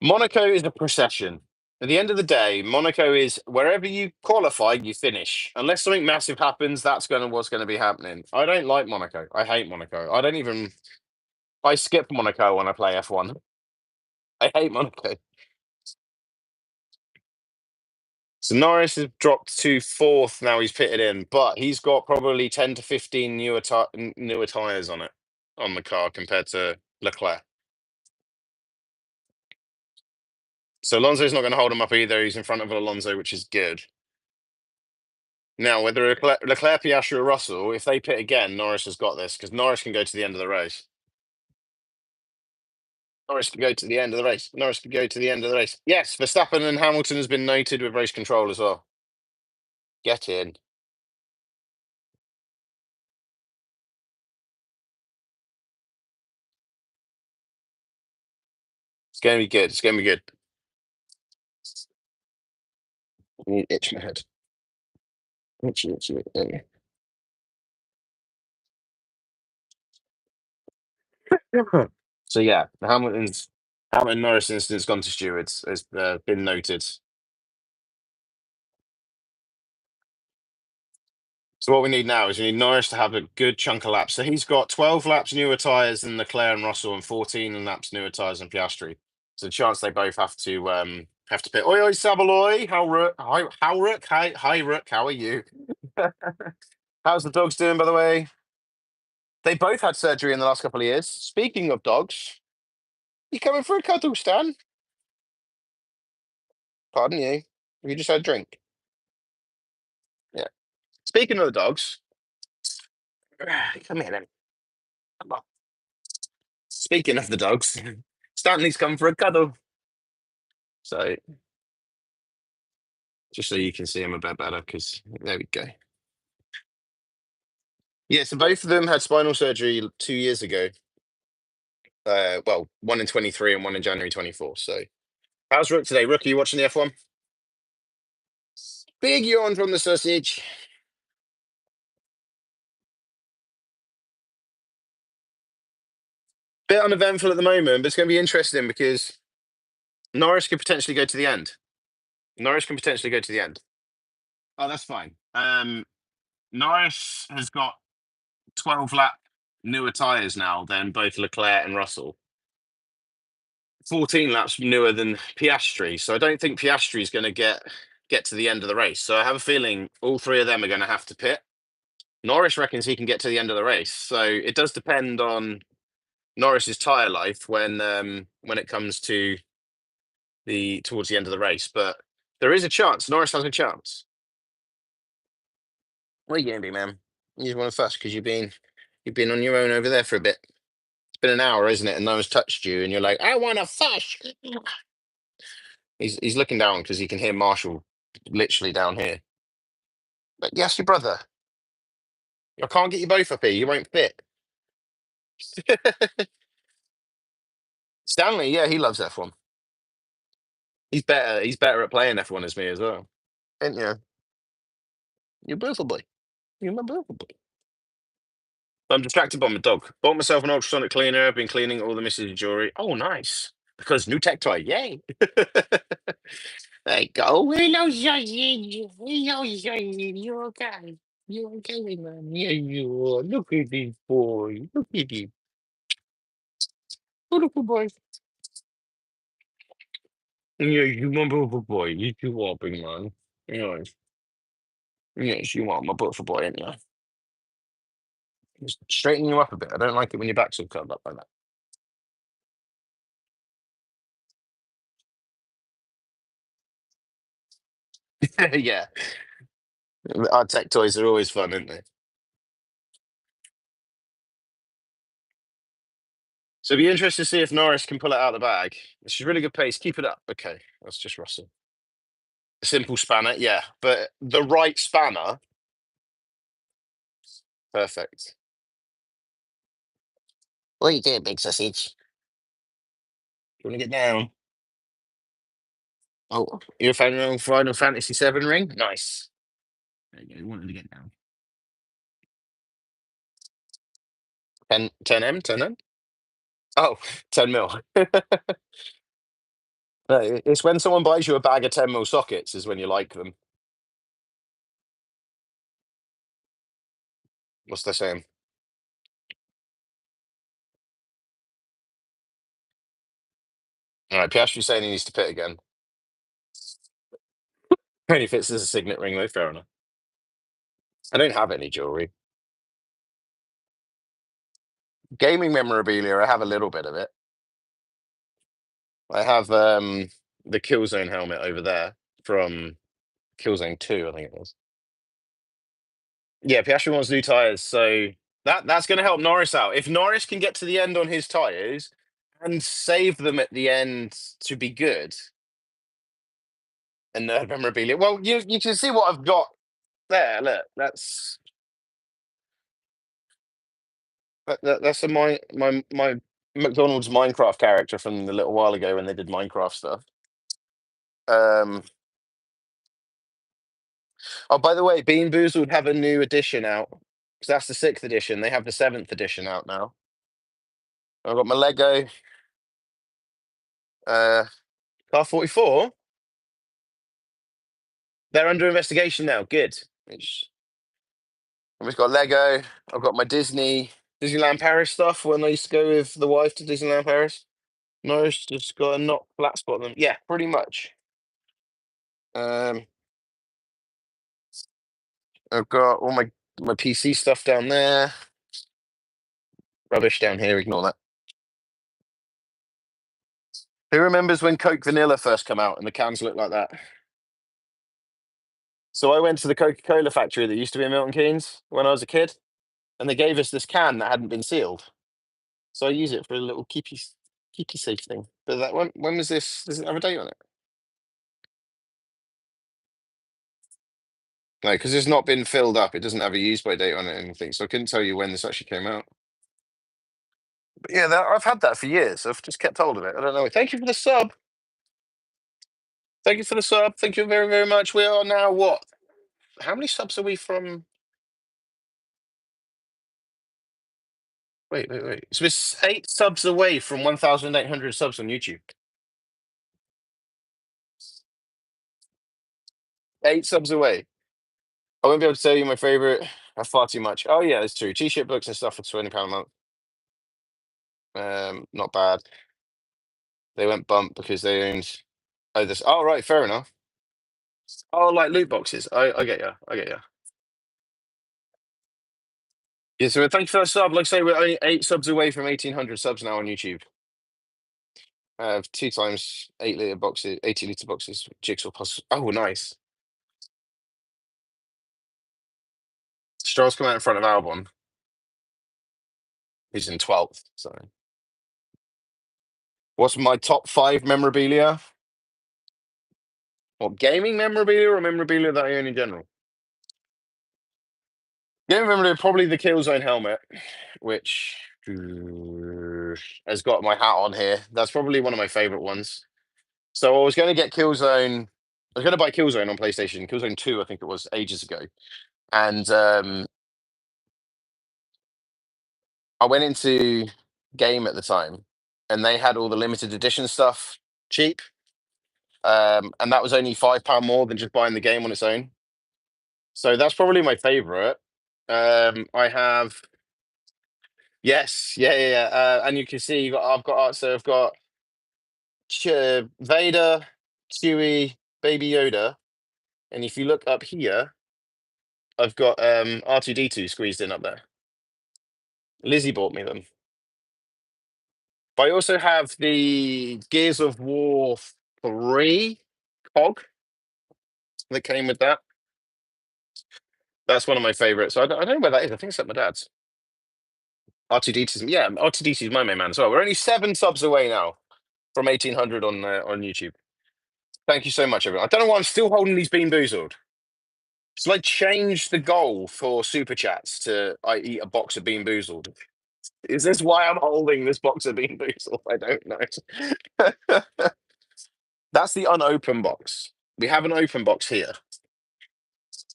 S1: Monaco is a procession. At the end of the day, Monaco is wherever you qualify, you finish. Unless something massive happens, that's gonna what's gonna be happening. I don't like Monaco. I hate Monaco. I don't even. I skip Monaco when I play F1. I hate Monaco. So Norris has dropped to fourth now. He's pitted in, but he's got probably 10 to 15 newer tires on it on the car compared to Leclerc. So Alonso's not going to hold him up either. He's in front of Alonso, which is good. Now, whether Leclerc, Piastri, or Russell, if they pit again, Norris has got this because Norris can go to the end of the race. Norris can go to the end of the race. Norris can go to the end of the race. Yes, Verstappen and Hamilton has been noted with race control as well. Get in. It's going to be good. It's going to be good. I need to itch my head. Itchy, itchy, itchy. So yeah, the Hamilton Norris incident's gone to stewards. Has been noted. So what we need now is we need Norris to have a good chunk of laps. So he's got 12 laps newer tyres than Leclerc and Russell, and 14 laps newer tyres than Piastri. So the chance they both have to pit. Oi oi Sabaloy, how Rook, hi Rook, how are you? How's the dogs doing by the way? They both had surgery in the last couple of years. Speaking of dogs, you coming for a cuddle, Stan? Pardon you. Have you just had a drink? Yeah. Speaking of the dogs, come here then. Come on. Speaking of the dogs, Stanley's come for a cuddle. So just so you can see him a bit better, because there we go. Yeah, so both of them had spinal surgery 2 years ago. Well, one in 23 and one in January 24. So how's Rook today? Rook, are you watching the F1? Big yawn from the sausage. Bit uneventful at the moment, but it's going to be interesting because Norris could potentially go to the end. Norris can potentially go to the end. Oh, that's fine. Norris has got 12 lap newer tyres now than both Leclerc and Russell. 14 laps newer than Piastri. So I don't think Piastri is going to get to the end of the race. So I have a feeling all three of them are going to have to pit. Norris reckons he can get to the end of the race. So it does depend on Norris's tyre life when it comes to the towards the end of the race. But there is a chance. Norris has a chance. Where you going to be, man? You just want to fuss because you've been on your own over there for a bit. It's been an hour, isn't it? And no one's touched you, and you're like, I want to fuss. He's looking down because he can hear Marshall literally down here. But yes, your brother. I can't get you both up here. You won't fit. Stanley, yeah, he loves F1. He's better. He's better at playing F1 as me as well. Ain't you? You're a beautiful boy. You're my beautiful boy. I'm distracted by my dog. Bought myself an ultrasonic cleaner. Been cleaning all the misses' jewelry. Oh, nice. Because new tech toy. Yay. There you go. Hello, Zazie. Hello, Zazie. You okay? You okay, man? Yeah, you are. Look at this boy. Look at him. Beautiful boy. Yeah, you my beautiful boy. You two are, big man. Yes. Yes, you are my beautiful boy, ain't you? Just straighten you up a bit. I don't like it when your back's all curled up like that. Yeah. Our tech toys are always fun, aren't they? So it'd be interesting to see if Norris can pull it out of the bag. She's really good pace. Keep it up. Okay, that's just Russell. A simple spanner, yeah. But the right spanner, perfect. What are you doing, big sausage? You want to get down? Oh, you're found your own Final Fantasy VII ring? Nice. There you go. You wanted to get down. 10M? 10M? Oh, 10 mil. No, it's when someone buys you a bag of 10 mil sockets is when you like them. What's they saying? All right, Piastri's saying he needs to pit again. Only fits as a signet ring, though. Fair enough. I don't have any jewelry. Gaming memorabilia, I have a little bit of it. I have the Killzone helmet over there from Killzone 2, I think it was. Yeah, Piastri wants new tires, so that's going to help Norris out. If Norris can get to the end on his tires and save them at the end to be good, and nerd memorabilia. Well, you can see what I've got there. Look, that's my McDonald's Minecraft character from a little while ago when they did Minecraft stuff. Um, oh, by the way, Bean Boozled have a new edition out. Because that's the sixth edition. They have the seventh edition out now. I've got my Lego uh, Car 44. They're under investigation now. Good. I've just got Lego. I've got my Disneyland Paris stuff when I used to go with the wife to Disneyland Paris. Norris just got a not flat spot them. Yeah, pretty much. Um, I've got all my PC stuff down there. Rubbish down here. Ignore that. Who remembers when Coke Vanilla first came out and the cans looked like that? So I went to the Coca-Cola factory that used to be in Milton Keynes when I was a kid, and they gave us this can that hadn't been sealed. So I use it for a little keepy safe thing. But that when was this? Does it have a date on it? No, because it's not been filled up. It doesn't have a use by date on it or anything. So I couldn't tell you when this actually came out. But yeah, I've had that for years. I've just kept hold of it. I don't know. Thank you for the sub. Thank you for the sub. Thank you very, very much. We are now what? How many subs are we from? Wait. So it's 8 subs away from 1,800 subs on YouTube. 8 subs away. I won't be able to tell you my favorite. That's far too much. Oh yeah, it's true. T-shirt books and stuff for £20 a month. Not bad. They went bump because they owned. Oh, this. Oh right, fair enough. Oh, like loot boxes. I get you. I get you. Yeah. So thank you for that sub. Like I say, we're only 8 subs away from 1,800 subs now on YouTube. I have 2 times 8 liter boxes, 80 liter boxes, jigsaw puzzles. Oh, nice. Straws come out in front of Albon. He's in 12th. So, what's my top 5 memorabilia? What gaming memorabilia or memorabilia that I own in general? Gaming memorabilia, probably the Killzone helmet, which has got my hat on here. That's probably one of my favorite ones. So I was going to get Killzone. I was going to buy Killzone on PlayStation, Killzone 2, I think it was ages ago. And I went into Game at the time, and they had all the limited edition stuff cheap, and that was only £5 more than just buying the game on its own. So that's probably my favorite. I have Yes, yeah, yeah, yeah. And you can see I've got so I've got Vader, Chewie, Baby Yoda, and if you look up here, I've got R2D2 squeezed in up there. Lizzie bought me them. But I also have the Gears of War 3 cog that came with that. That's one of my favorites. I don't know where that is. I think it's at my dad's. R2D2, yeah, R2D2 is my main man as well. We're only 7 subs away now from 1800 on YouTube. Thank you so much, everyone. I don't know why I'm still holding these Bean Boozled. So I changed the goal for super chats to I eat a box of Bean Boozled. Is this why I'm holding this box of Bean Boozled? I don't know. That's the unopened box. We have an open box here.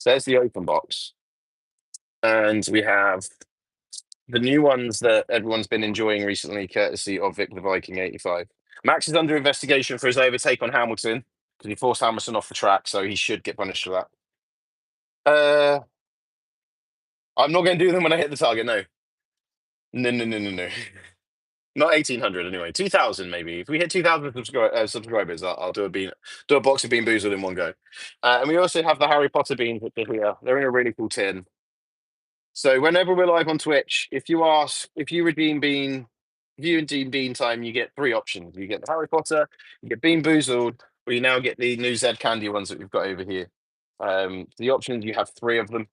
S1: There's the open box. And we have the new ones that everyone's been enjoying recently, courtesy of Vic the Viking 85. Max is under investigation for his overtake on Hamilton because he forced Hamilton off the track, so he should get punished for that. I'm not going to do them when I hit the target. No, no, no, no, no, no. Not 1800 anyway. 2000 maybe. If we hit 2000 subscribers, I'll do a box of Bean Boozled in one go. And we also have the Harry Potter beans, which are here. They're in a really cool tin. So whenever we're live on Twitch, if you redeem Bean, if you redeem Bean time, you get 3 options. You get the Harry Potter, you get Bean Boozled, or you now get the new Zed Candy ones that we've got over here. The options, you have 3 of them.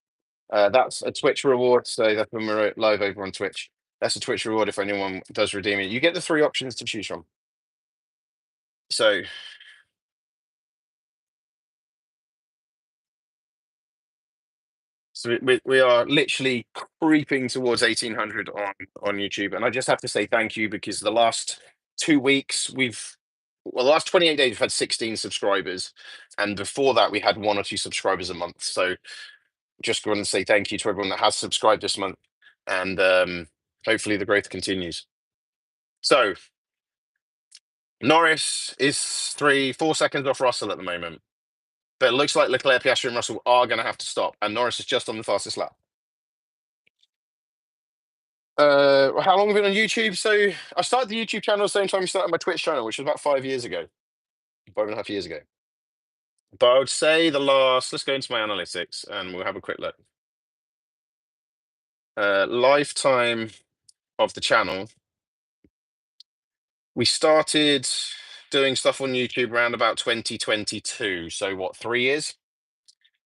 S1: That's a Twitch reward, so that's when we're live over on Twitch. That's a Twitch reward if anyone does redeem it. You get the 3 options to choose from. So, we are literally creeping towards 1800 on YouTube, and I just have to say thank you because the last 2 weeks the last 28 days we've had 16 subscribers, and before that we had 1 or 2 subscribers a month. So just going to say thank you to everyone that has subscribed this month, and hopefully the growth continues. So Norris is 4 seconds off Russell at the moment, but it looks like Leclerc, Piastri, and Russell are going to have to stop, and Norris is just on the fastest lap. How long have I been on YouTube? So I started the YouTube channel the same time I started my Twitch channel, which was about 5 years ago, 5.5 years ago. But I would say let's go into my analytics and we'll have a quick look. Lifetime of the channel. We started doing stuff on YouTube around about 2022. So what, 3 years?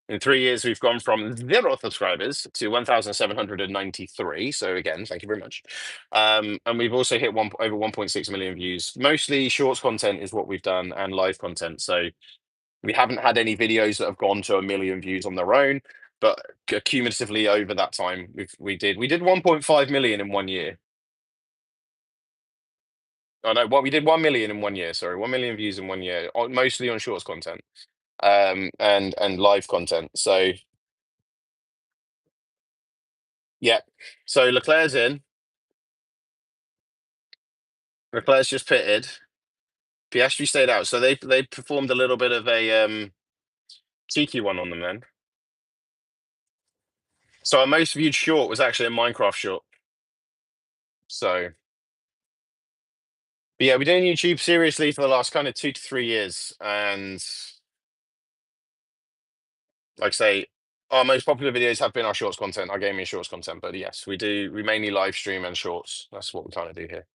S1: In 3 years, we've gone from 0 subscribers to 1,793. So again, thank you very much. And we've also hit over 1.6 million views. Mostly shorts content is what we've done and live content. So we haven't had any videos that have gone to 1 million views on their own, but cumulatively over that time, we did 1.5 million in 1 year. Oh no, we did 1 million in 1 year. Sorry, 1 million views in 1 year, mostly on shorts content, and live content. So yeah, so Leclerc's in. Leclerc's just pitted. Piastri stayed out, so they performed a little bit of a cheeky one on them then. So our most viewed short was actually a Minecraft short. So, but yeah, we're doing YouTube seriously for the last kind of 2 to 3 years, and like I say, our most popular videos have been our shorts content, our gaming shorts content. But yes, we mainly live stream and shorts. That's what we kind of do here.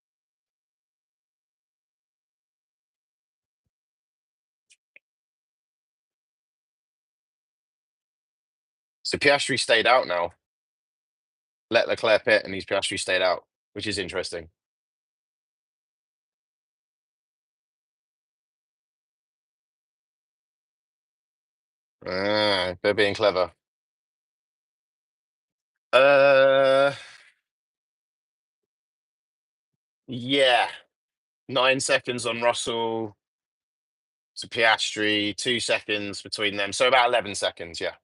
S1: So Piastri stayed out now. Let Leclerc pit, and he's Piastri stayed out, which is interesting. They're being clever. Uh, yeah, 9 seconds on Russell to Piastri, 2 seconds between them, so about 11 seconds. Yeah.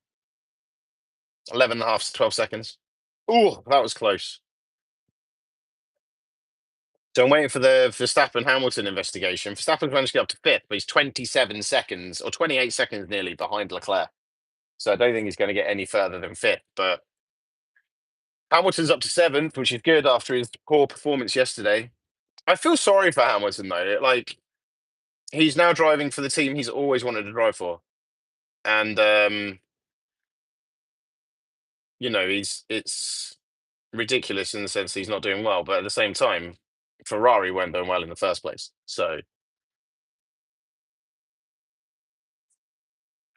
S1: 11 and a half, 12 seconds. Oh, that was close. So I'm waiting for the Verstappen Hamilton investigation. Verstappen's managed to get up to fifth, but he's 27 seconds or 28 seconds nearly behind Leclerc. So I don't think he's going to get any further than fifth. But Hamilton's up to seventh, which is good after his poor performance yesterday. I feel sorry for Hamilton though. Like he's now driving for the team he's always wanted to drive for, and he's it's ridiculous in the sense that he's not doing well, but at the same time, Ferrari weren't doing well in the first place. So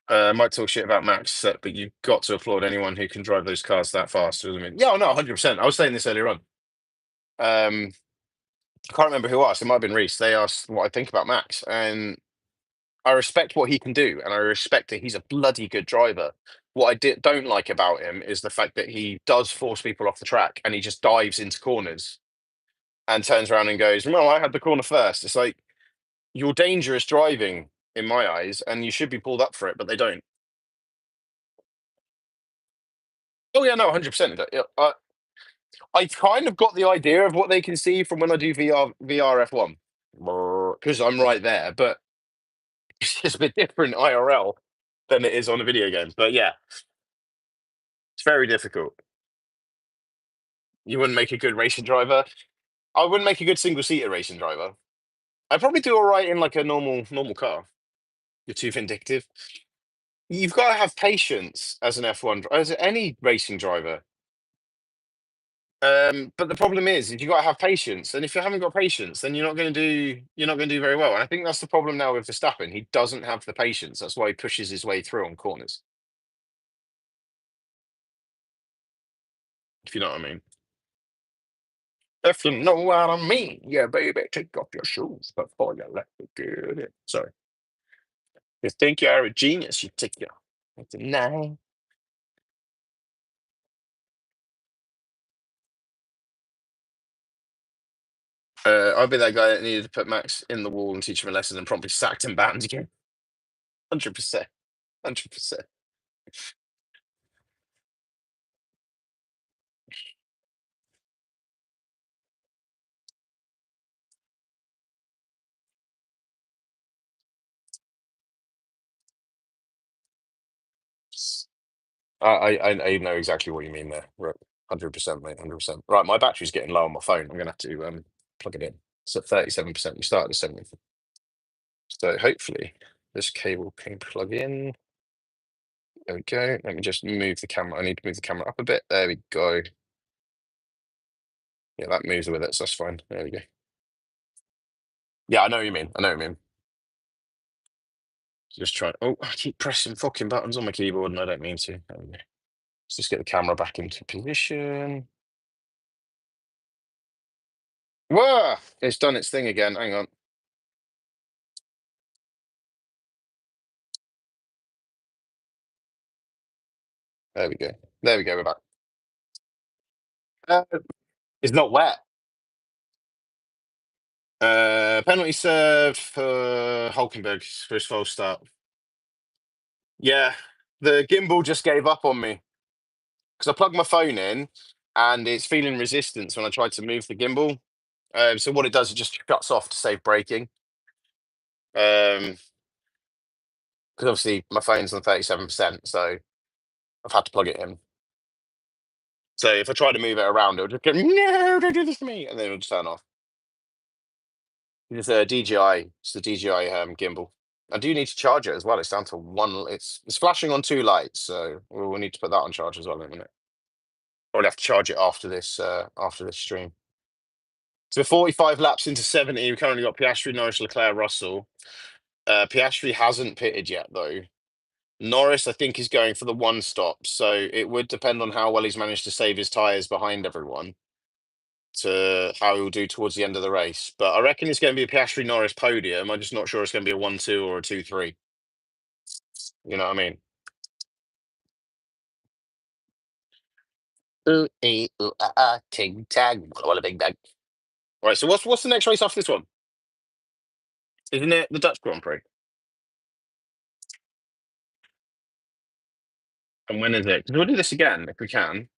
S1: I might talk shit about Max, but you've got to applaud anyone who can drive those cars that fast. I mean, yeah, no, 100%. I was saying this earlier on. Um, I can't remember who asked. It might have been Reese. They asked what I think about Max, and I respect what he can do, and I respect that he's a bloody good driver. What don't like about him is the fact that he does force people off the track, and he just dives into corners and turns around and goes, "Well, I had the corner first." It's like you're dangerous driving in my eyes, and you should be pulled up for it, but they don't. Oh yeah, no, 100%. I kind of got the idea of what they can see from when I do VR F1 because I'm right there, but it's just a bit different IRL than it is on a video game. But yeah, it's very difficult. You wouldn't make a good racing driver. I wouldn't make a good single seater racing driver. I'd probably do all right in like a normal car. You're too vindictive. You've got to have patience as an F1 as any racing driver. But the problem is you got to have patience, and if you haven't got patience, then you're not going to do very well. And I think that's the problem now with Verstappen. He doesn't have the patience. That's why he pushes his way through on corners. If you know what I mean. If you know what I mean, yeah, baby, take off your shoes before you let me get it. Sorry. You think you're a genius, you take your nine. I'd be that guy that needed to put Max in the wall and teach him a lesson and promptly sacked him banned again. 100%. 100%. I know exactly what you mean there. Right. 100%, mate. 100%. Right, my battery's getting low on my phone. I'm gonna have to plug it in. It's at 37%. We started at 70. So hopefully this cable can plug in. There we go. Let me just move the camera. I need to move the camera up a bit. There we go. Yeah, that moves with it, so that's fine. There we go. Yeah, I know what you mean. I know what you mean. Just try. Oh, I keep pressing fucking buttons on my keyboard and I don't mean to. There we go. Let's just get the camera back into position. Whoa! It's done its thing again. Hang on. There we go. There we go. We're back. Uh, it's not wet. Penalty served for Hulkenberg for his false start. Yeah, the gimbal just gave up on me because I plugged my phone in and it's feeling resistance when I tried to move the gimbal. So what it does, it just shuts off to save braking. Because obviously my phone's on 37%, so I've had to plug it in. So if I try to move it around, it'll just go, no, don't do this to me, and then it'll just turn off. It's a DJI, it's the DJI gimbal. I do need to charge it as well. It's down to one. It's flashing on two lights, so we'll need to put that on charge as well in a minute. Or we'll have to charge it after this stream. So we're 45 laps into 70. We've currently got Piastri, Norris, Leclerc, Russell. Piastri hasn't pitted yet though. Norris, I think, is going for the one stop, so it would depend on how well he's managed to save his tyres behind everyone to how he'll do towards the end of the race. But I reckon it's going to be a Piastri Norris podium. I'm just not sure it's going to be a 1-2 or a 2-3. You know what I mean? Ooh, ooh, king tag. What a big bag. All right, so what's the next race after this one? Isn't it the Dutch Grand Prix? And when is it? 'Cause we'll do this again if we can.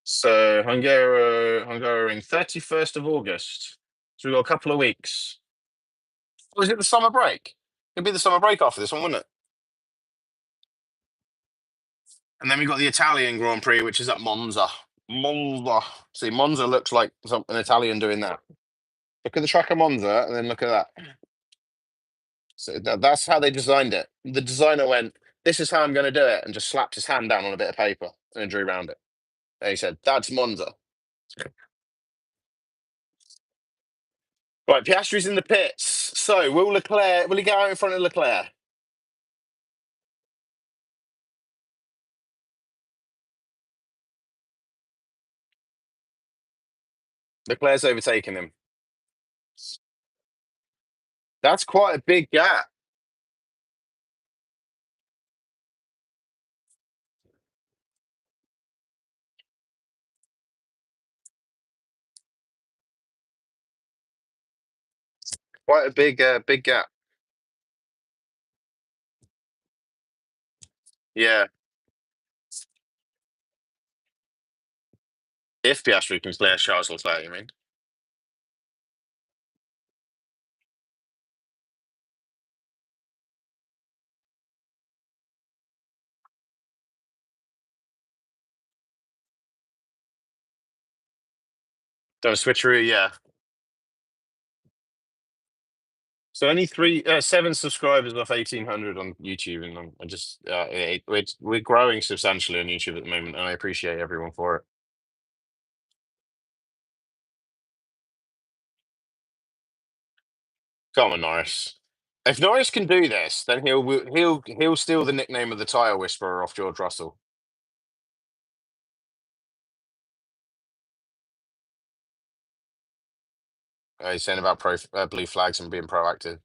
S1: So Hungary, 31st of August. So we've got a couple of weeks. Or is it the summer break? It'd be the summer break after this one, wouldn't it? And then we got the Italian Grand Prix, which is at Monza. Monza. See, Monza looks like an Italian doing that. Look at the track of Monza, and then look at that. So that's how they designed it. The designer went, "This is how I'm going to do it," and just slapped his hand down on a bit of paper and then drew around it. And he said, "That's Monza." Right, Piastri's in the pits. So will Leclerc? Will he go out in front of Leclerc? Leclerc's overtaken him. That's quite a big gap. Quite a big gap. Yeah. If Piastri can clear Charles Leclerc, you mean? Don't switcheroo, yeah. So only seven subscribers off 1,800 on YouTube, and I just we're growing substantially on YouTube at the moment, and I appreciate everyone for it. Come on, Norris. If Norris can do this, then he'll steal the nickname of the tire whisperer off George Russell. He's saying about blue flags and being proactive.